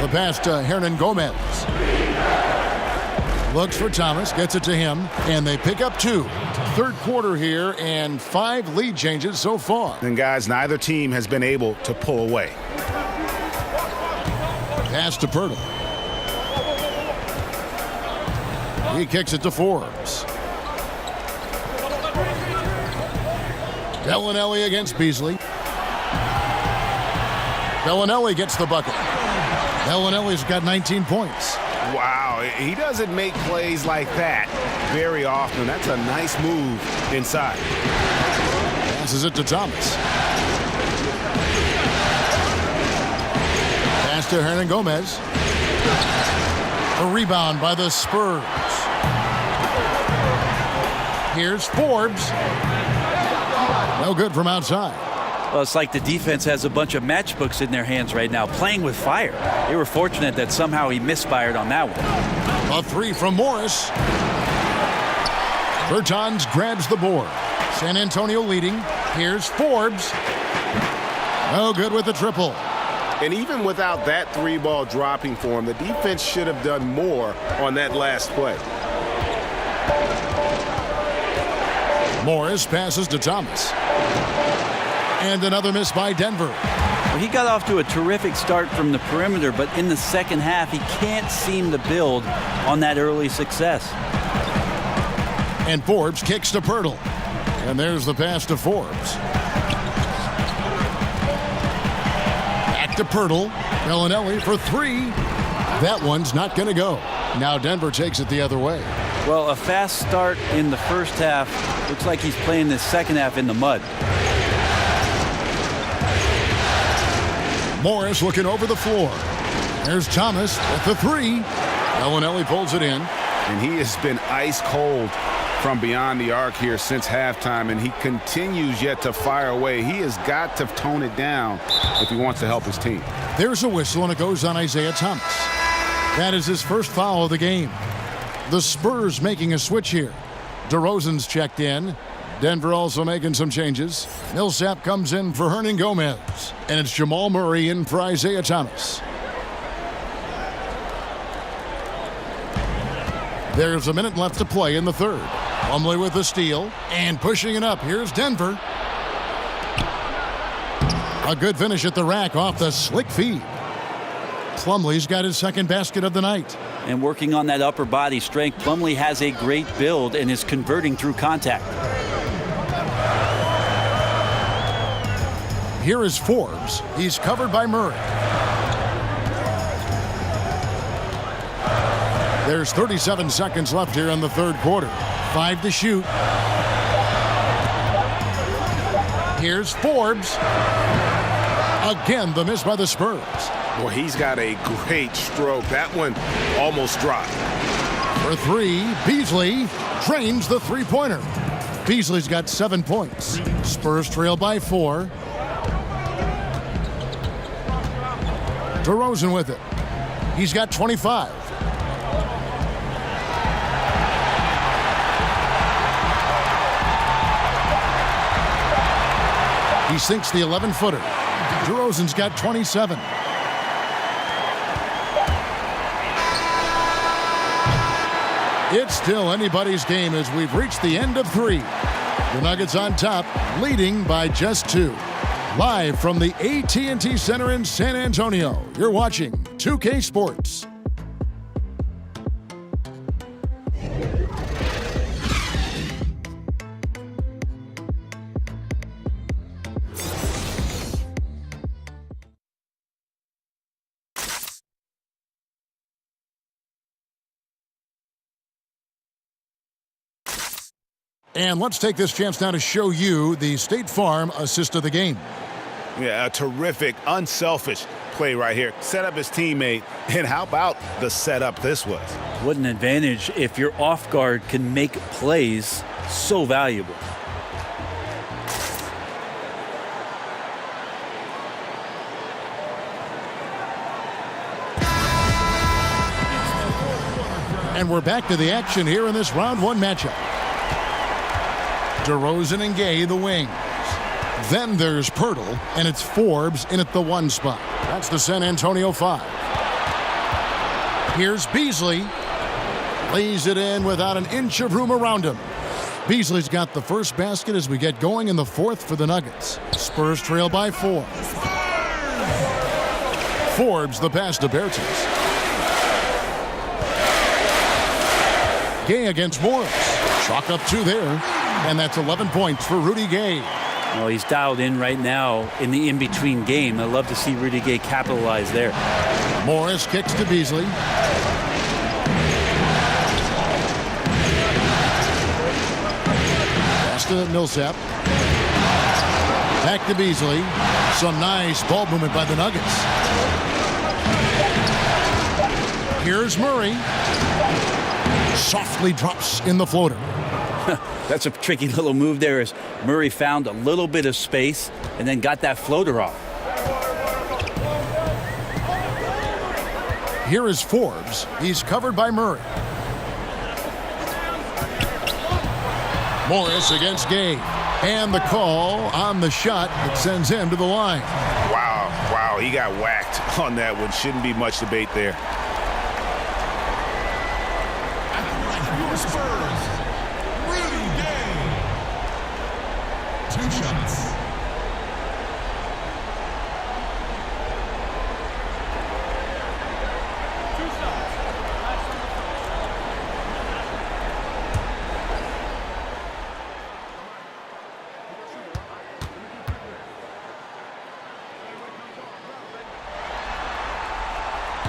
The pass to Hernan Gomez. Looks for Thomas, gets it to him, and they pick up 2. Third quarter here, and 5 lead changes so far. And guys, neither team has been able to pull away. Pass to Poeltl. He kicks it to Forbes. Bellinelli against Beasley. Bellinelli gets the bucket. Bellinelli's got 19 points. Wow, he doesn't make plays like that very often. That's a nice move inside. Passes it to Thomas. Pass to Hernan Gomez. A rebound by the Spurs. Here's Forbes. No good from outside. Well, it's like the defense has a bunch of matchbooks in their hands right now, playing with fire. They were fortunate that somehow he misfired on that one. A 3 from Morris. Bertans grabs the board. San Antonio leading. Here's Forbes. No good with the triple. And even without that 3-ball dropping for him, the defense should have done more on that last play. Morris passes to Thomas. And another miss by Denver. Well, he got off to a terrific start from the perimeter, but in the second half, he can't seem to build on that early success. And Forbes kicks to Poeltl. And there's the pass to Forbes. Back to Poeltl. Bellinelli for 3. That one's not going to go. Now Denver takes it the other way. Well, a fast start in the first half. Looks like he's playing the second half in the mud. Morris looking over the floor. There's Thomas at the 3. Bellinelli pulls it in. And he has been ice cold from beyond the arc here since halftime, and he continues yet to fire away. He has got to tone it down if he wants to help his team. There's a whistle, and it goes on Isaiah Thomas. That is his first foul of the game. The Spurs making a switch here. DeRozan's checked in. Denver also making some changes. Millsap comes in for Hernan Gomez. And it's Jamal Murray in for Isaiah Thomas. There's a minute left to play in the third. Plumlee with the steal. And pushing it up. Here's Denver. A good finish at the rack off the slick feed. Plumlee's got his second basket of the night. And working on that upper body strength, Plumlee has a great build and is converting through contact. Here is Forbes. He's covered by Murray. There's 37 seconds left here in the third quarter. 5 to shoot. Here's Forbes. Again, the miss by the Spurs. Well, he's got a great stroke. That one almost dropped. For 3, Beasley drains the three-pointer. Beasley's got 7 points. Spurs trail by 4. DeRozan with it. He's got 25. He sinks the 11-footer. DeRozan's got 27. It's still anybody's game as we've reached the end of 3. The Nuggets on top, leading by just 2. Live from the AT&T Center in San Antonio, you're watching 2K Sports. And let's take this chance now to show you the State Farm assist of the game. Yeah, a terrific, unselfish play right here. Set up his teammate, and how about the setup this was? What an advantage if your off guard can make plays so valuable. And we're back to the action here in this round 1 matchup. DeRozan and Gay, the wings. Then there's Pirtle, and it's Forbes in at the 1 spot. That's the San Antonio 5. Here's Beasley. Lays it in without an inch of room around him. Beasley's got the first basket as we get going in the 4th for the Nuggets. Spurs trail by 4. Forbes the pass to Bertans. Gay against Morris. Chalk up 2 there. And that's 11 points for Rudy Gay. Well, he's dialed in right now in the in-between game. I'd love to see Rudy Gay capitalize there. Morris kicks to Beasley. Pass to Millsap. Back to Beasley. Some nice ball movement by the Nuggets. Here's Murray. Softly drops in the floater. That's a tricky little move there as Murray found a little bit of space and then got that floater off. Here is Forbes. He's covered by Murray. Morris against Gay. And the call on the shot that sends him to the line. Wow, he got whacked on that one. Shouldn't be much debate there. Spurs, Rudy Gay. 2 shots.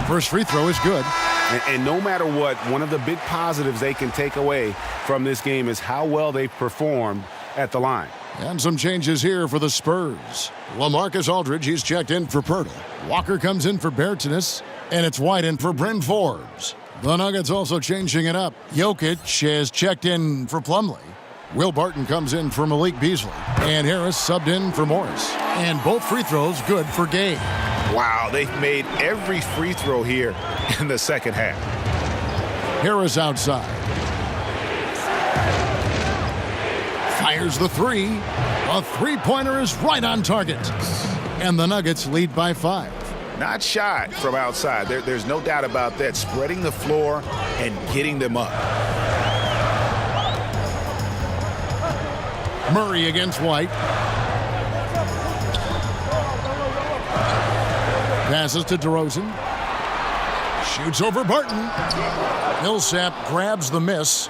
First free throw is good. And no matter what, one of the big positives they can take away from this game is how well they performed at the line. And some changes here for the Spurs. LaMarcus Aldridge, he's checked in for Pirtle. Walker comes in for Bertans, and it's White in for Bryn Forbes. The Nuggets also changing it up. Jokic has checked in for Plumlee. Will Barton comes in for Malik Beasley. And Harris subbed in for Morris. And both free throws good for Gay. Wow, they've made every free throw here in the second half. Harris outside. Fires the three. A three-pointer is right on target. And the Nuggets lead by 5. Not shy from outside. There's no doubt about that. Spreading the floor and getting them up. Murray against White. Passes to DeRozan. Shoots over Barton. Millsap grabs the miss.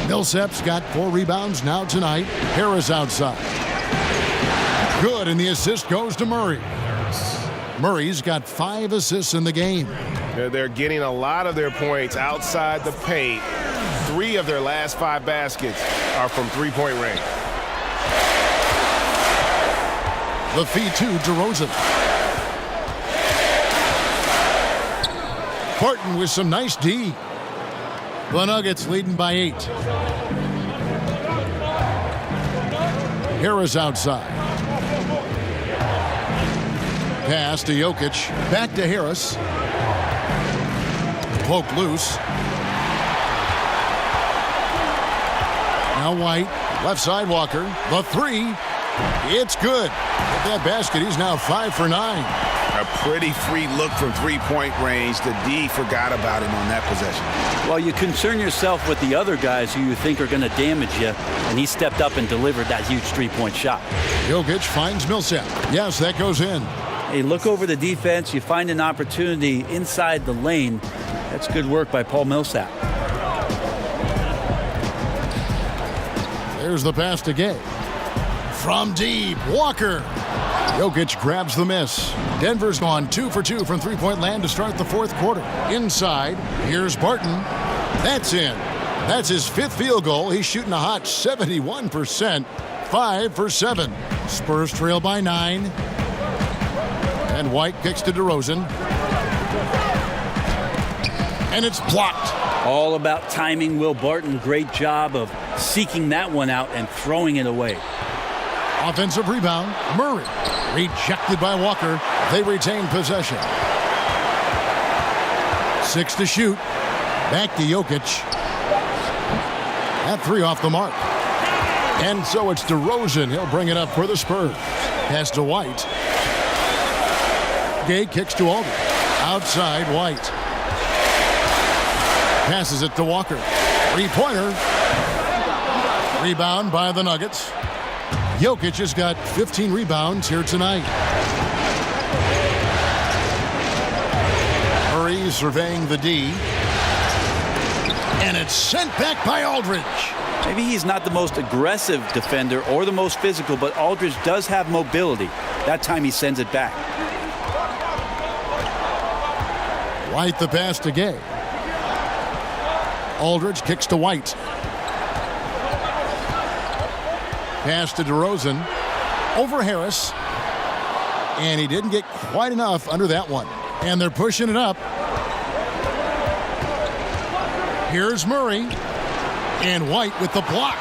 Millsap's got 4 rebounds now tonight. Harris outside. Good, and the assist goes to Murray. Murray's got 5 assists in the game. They're getting a lot of their points outside the paint. 3 of their last 5 baskets are from three-point range. The feed to DeRozan. Barton with some nice D. The Nuggets leading by 8. Harris outside. Pass to Jokic. Back to Harris. Poke loose. Now White. Left side Walker. The three. It's good. With that basket, he's now 5 for 9. A pretty free look from three-point range. The D forgot about him on that possession. Well, you concern yourself with the other guys who you think are going to damage you, and he stepped up and delivered that huge three-point shot. Jokic finds Millsap. Yes, that goes in. Hey, look over the defense. You find an opportunity inside the lane. That's good work by Paul Millsap. There's the pass to Gay. From deep, Walker. Jokic grabs the miss. Denver's gone 2 for 2 from three-point land to start the 4th quarter. Inside, here's Barton. That's in. That's his 5th field goal. He's shooting a hot 71%. 5 for 7. Spurs trail by 9. And White kicks to DeRozan. And it's blocked. All about timing. Will Barton, great job of seeking that one out and throwing it away. Offensive rebound, Murray. Rejected by Walker. They retain possession. 6 to shoot. Back to Jokic. That 3 off the mark. And so it's DeRozan. He'll bring it up for the Spurs. Pass to White. Gay kicks to Aldridge. Outside, White. Passes it to Walker. 3-pointer. Rebound by the Nuggets. Jokic has got 15 rebounds here tonight. Murray surveying the D. And it's sent back by Aldridge. Maybe he's not the most aggressive defender or the most physical, but Aldridge does have mobility. That time he sends it back. White the pass to Gay. Aldridge kicks to White. Pass to DeRozan. Over Harris. And he didn't get quite enough under that one. And they're pushing it up. Here's Murray. And White with the block.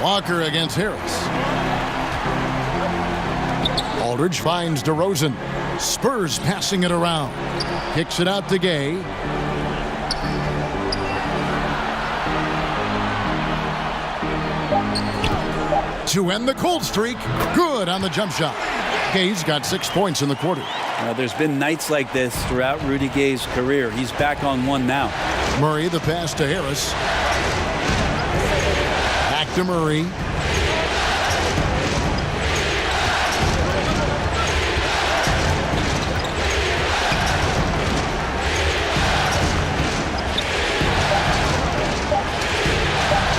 Walker against Harris. Aldridge finds DeRozan. Spurs passing it around. Kicks it out to Gay. To end the cold streak. Good on the jump shot. Gay's got 6 points in the quarter. There's been nights like this throughout Rudy Gay's career. He's back on one now. Murray the pass to Harris. Back to Murray.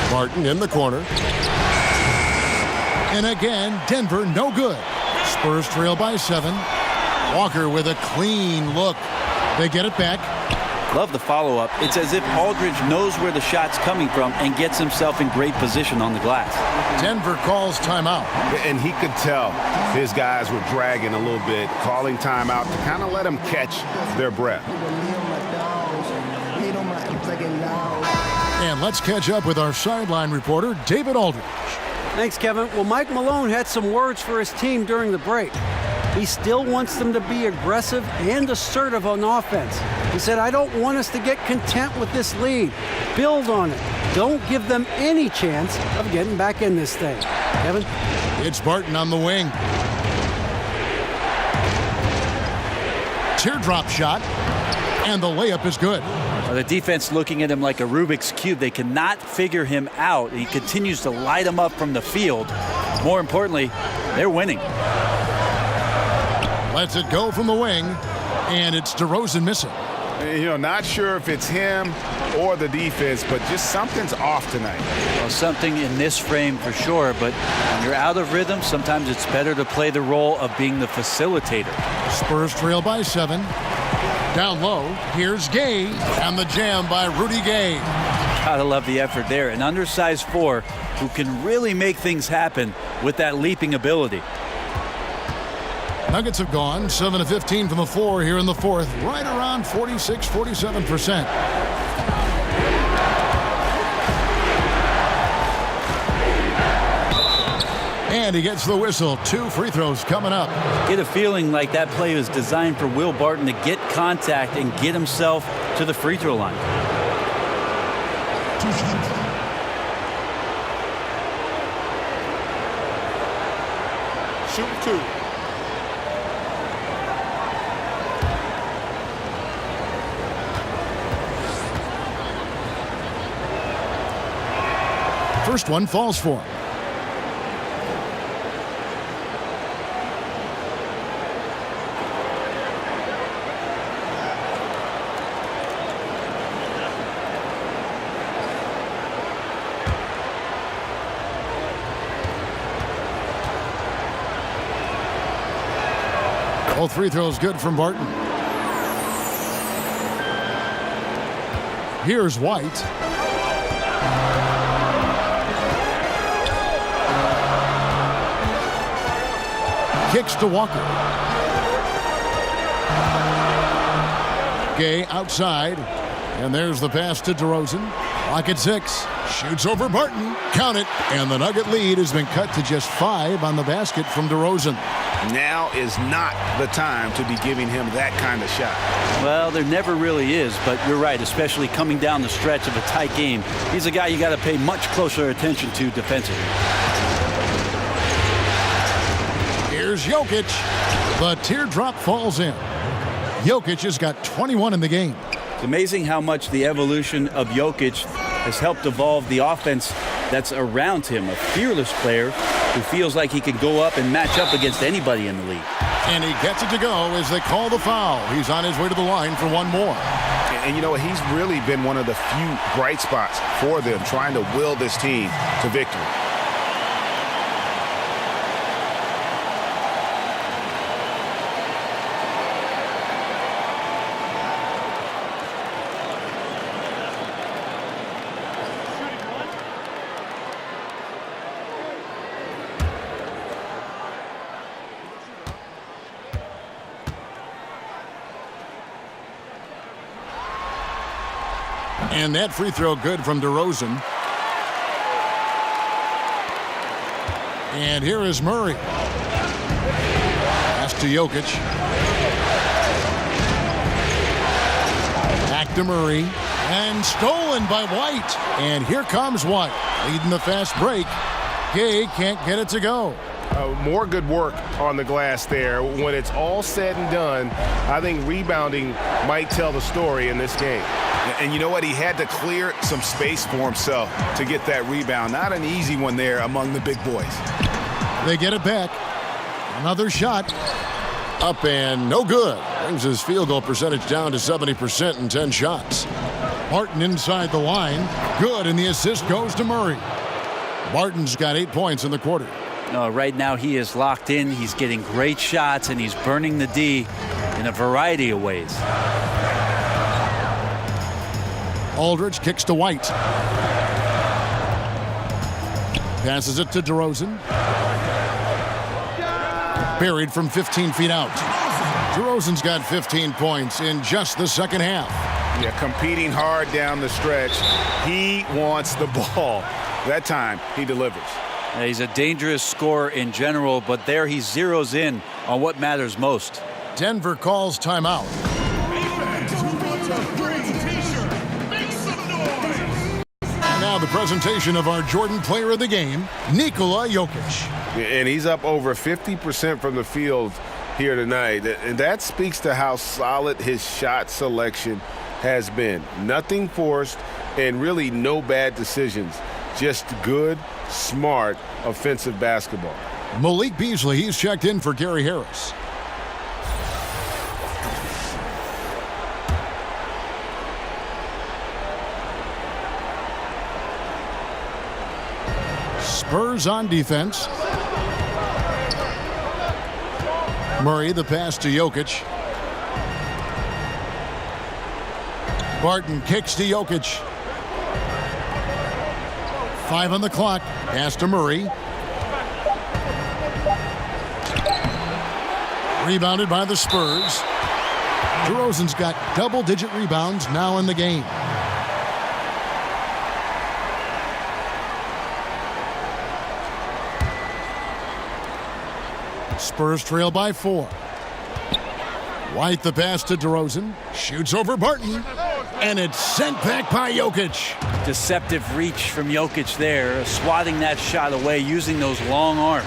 Barton in the corner. And again, Denver no good. Spurs trail by 7. Walker with a clean look. They get it back. Love the follow-up. It's as if Aldridge knows where the shot's coming from and gets himself in great position on the glass. Denver calls timeout. And he could tell his guys were dragging a little bit, calling timeout to kind of let them catch their breath. And let's catch up with our sideline reporter, David Aldridge. Thanks, Kevin. Well, Mike Malone had some words for his team during the break. He still wants them to be aggressive and assertive on offense. He said, I don't want us to get content with this lead. Build on it. Don't give them any chance of getting back in this thing. Kevin? It's Barton on the wing. Teardrop shot, and the layup is good. The defense looking at him like a Rubik's Cube. They cannot figure him out. He continues to light him up from the field. More importantly, they're winning. Lets it go from the wing, and it's DeRozan missing. You know, not sure if it's him or the defense, but just something's off tonight. Well, something in this frame for sure, but when you're out of rhythm, sometimes it's better to play the role of being the facilitator. Spurs trail by 7. Down low, here's Gay, and the jam by Rudy Gay. Gotta love the effort there. An undersized 4 who can really make things happen with that leaping ability. Nuggets have gone 7 of 15 from the floor here in the fourth, right around 46-47%. And he gets the whistle. 2 free throws coming up. Get a feeling like that play was designed for Will Barton to get contact and get himself to the free throw line. Shoot 2. First one falls for him. All free throws good from Barton. Here's White. Kicks to Walker. Gay outside. And there's the pass to DeRozan. Clock at 6. Shoots over Barton. Count it. And the Nugget lead has been cut to just 5 on the basket from DeRozan. Now is not the time to be giving him that kind of shot. Well, there never really is, but you're right, especially coming down the stretch of a tight game. He's a guy you got to pay much closer attention to defensively. Here's Jokic. The teardrop falls in. Jokic has got 21 in the game. It's amazing how much the evolution of Jokic has helped evolve the offense that's around him. A fearless player who feels like he can go up and match up against anybody in the league. And he gets it to go as they call the foul. He's on his way to the line for one more. And you know, he's really been one of the few bright spots for them, trying to will this team to victory. And that free throw good from DeRozan. And here is Murray. Pass to Jokic. Back to Murray. And stolen by White. And here comes White, leading the fast break. Gay can't get it to go. More good work on the glass there. When it's all said and done, I think rebounding might tell the story in this game. And you know what? He had to clear some space for himself to get that rebound. Not an easy one there among the big boys. They get it back. Another shot. Up and no good. Brings his field goal percentage down to 70% in 10 shots. Barton inside the line. Good, and the assist goes to Murray. Barton's got 8 points in the quarter. No, right now he is locked in. He's getting great shots, and he's burning the D in a variety of ways. Aldridge kicks to White. Passes it to DeRozan. Buried from 15 feet out. DeRozan's got 15 points in just the second half. Yeah, competing hard down the stretch. He wants the ball. That time, he delivers. He's a dangerous scorer in general, but there he zeroes in on what matters most. Denver calls timeout. And now the presentation of our Jordan Player of the Game, Nikola Jokic. And he's up over 50% from the field here tonight. And that speaks to how solid his shot selection has been. Nothing forced and really no bad decisions. Just good, smart, offensive basketball. Malik Beasley, he's checked in for Gary Harris. Spurs on defense. Murray, the pass to Jokic. Barton kicks to Jokic. 5 on the clock. Pass to Murray. Rebounded by the Spurs. DeRozan's got double-digit rebounds now in the game. Spurs trail by 4. White the pass to DeRozan. Shoots over Barton. And it's sent back by Jokic. Deceptive reach from Jokic there, swatting that shot away using those long arms.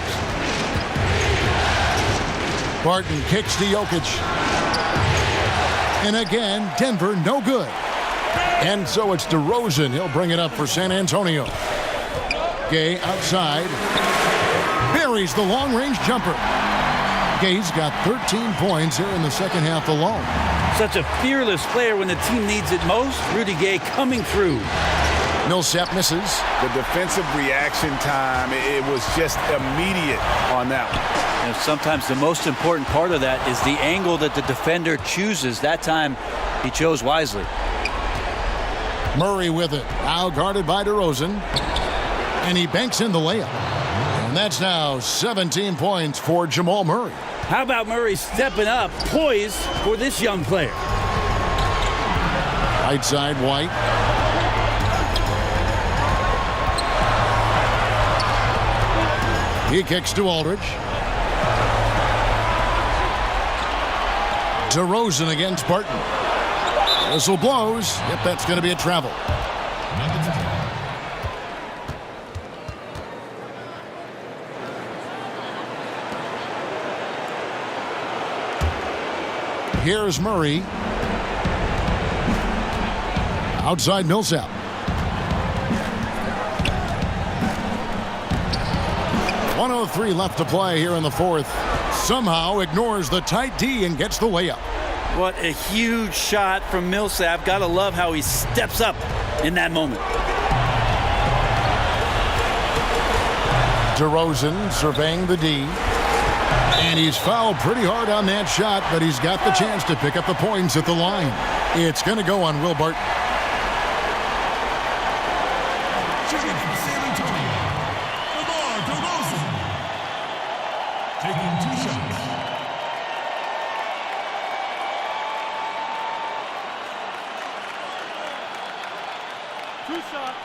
Barton kicks to Jokic. And again, Denver no good. And so it's DeRozan. He'll bring it up for San Antonio. Gay outside. Buries the long-range jumper. Gay's got 13 points here in the second half alone. Such a fearless player when the team needs it most. Rudy Gay coming through. Millsap misses. The defensive reaction time, it was just immediate on that one. And sometimes the most important part of that is the angle that the defender chooses. That time, he chose wisely. Murray with it. Now guarded by DeRozan. And he banks in the layup. And that's now 17 points for Jamal Murray. How about Murray stepping up, poised for this young player? Right side, White. He kicks to Aldridge. DeRozan against Barton. Whistle blows. Yep, that's going to be a travel. Here's Murray. Outside Millsap. .103 left to play here in the fourth. Somehow ignores the tight D and gets the layup. What a huge shot from Millsap. Gotta love how he steps up in that moment. DeRozan surveying the D. And he's fouled pretty hard on that shot, but he's got the chance to pick up the points at the line. It's going to go on Will Barton. Taking 2 shots.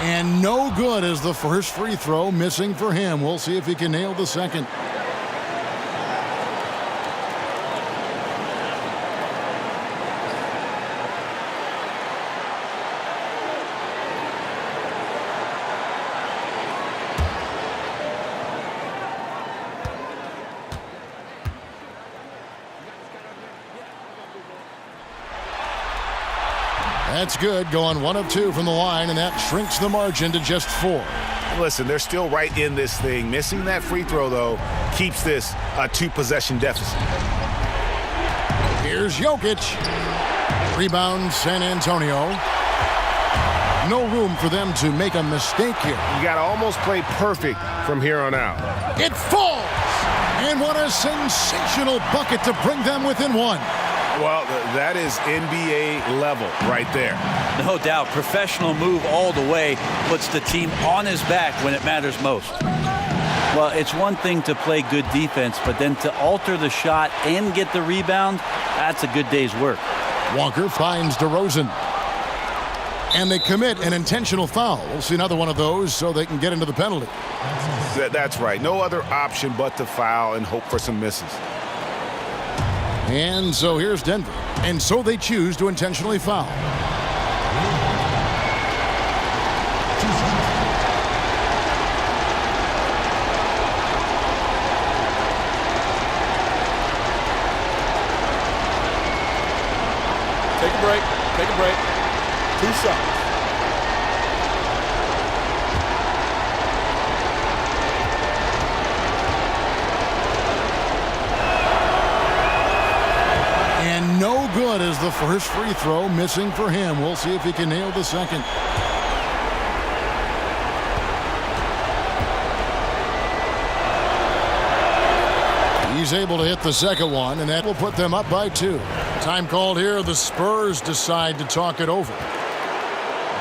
And no good as the first free throw, missing for him. We'll see if he can nail the second. That's good, going 1 of 2 from the line, and that shrinks the margin to just 4. Listen, they're still right in this thing. Missing that free throw, though, keeps this a 2-possession deficit. Here's Jokic. Rebound, San Antonio. No room for them to make a mistake here. You got to almost play perfect from here on out. It falls! And what a sensational bucket to bring them within 1. Well, that is NBA level right there. No doubt. Professional move all the way. Puts the team on his back when it matters most. Well, it's one thing to play good defense, but then to alter the shot and get the rebound, that's a good day's work. Walker finds DeRozan. And they commit an intentional foul. We'll see another one of those so they can get into the penalty. That's right. No other option but to foul and hope for some misses. And so here's Denver. And so they choose to intentionally foul. Take a break. Take a break. 2 shots. And no good as the first free throw, missing for him. We'll see if he can nail the second. He's able to hit the second one, and that will put them up by 2. Time called here. The Spurs decide to talk it over.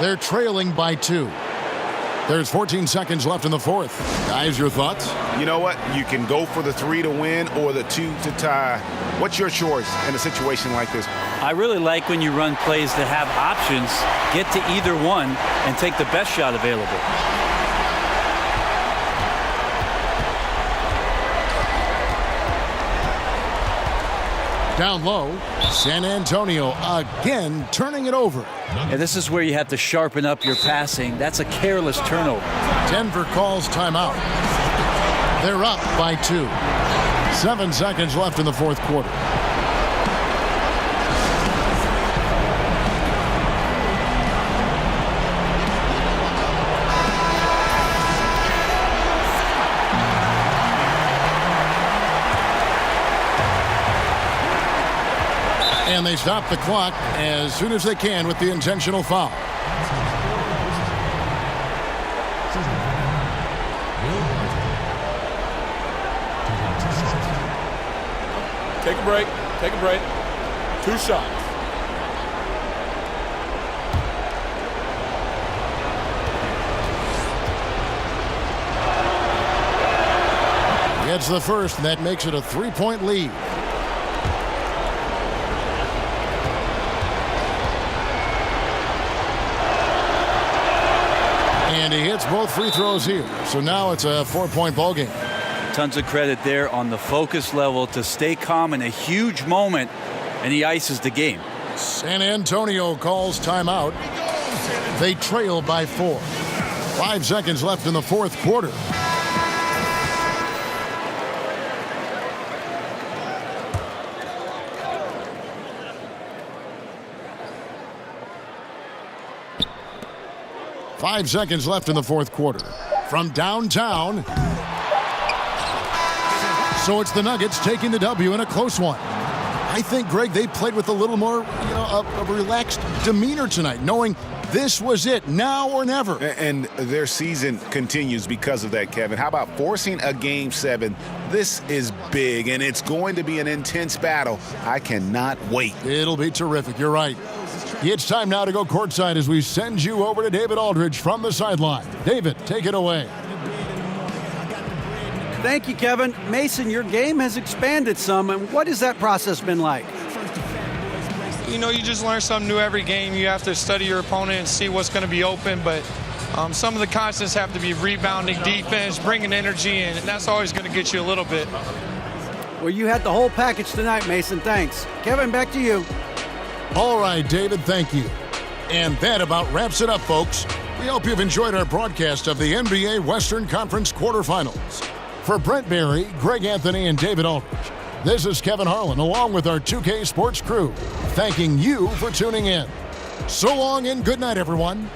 They're trailing by 2. There's 14 seconds left in the fourth. Guys, your thoughts? You know what? You can go for the 3 to win or the 2 to tie. What's your choice in a situation like this? I really like when you run plays that have options, get to either one, and take the best shot available. Down low, San Antonio again turning it over. And this is where you have to sharpen up your passing. That's a careless turnover. Denver calls timeout. They're up by 2. 7 seconds left in the fourth quarter. And they stop the clock as soon as they can with the intentional foul. Take a break. Take a break. 2 shots. Gets the first, and that makes it a 3-point lead. And he hits both free throws here. So now it's a 4-point ball game. Tons of credit there on the focus level to stay calm in a huge moment, and he ices the game. San Antonio calls timeout. They trail by 4. 5 seconds left in the fourth quarter. Five seconds left in the fourth quarter. From downtown. So it's the Nuggets taking the W in a close one. I think, Greg, they played with a little more, a relaxed demeanor tonight, knowing this was it, now or never. And their season continues because of that, Kevin. How about forcing a Game 7? This is big, and it's going to be an intense battle. I cannot wait. It'll be terrific. You're right. It's time now to go courtside as we send you over to David Aldridge from the sideline. David, take it away. Thank you, Kevin. Mason, your game has expanded some, and what has that process been like? You just learn something new every game. You have to study your opponent and see what's going to be open, but some of the constants have to be rebounding, defense, bringing energy, and that's always going to get you a little bit. Well, you had the whole package tonight, Mason. Thanks. Kevin, back to you. All right, David, thank you. And that about wraps it up, folks. We hope you've enjoyed our broadcast of the NBA Western Conference quarterfinals. For Brent Berry, Greg Anthony, and David Aldridge, this is Kevin Harlan, along with our 2K Sports crew, thanking you for tuning in. So long and good night, everyone.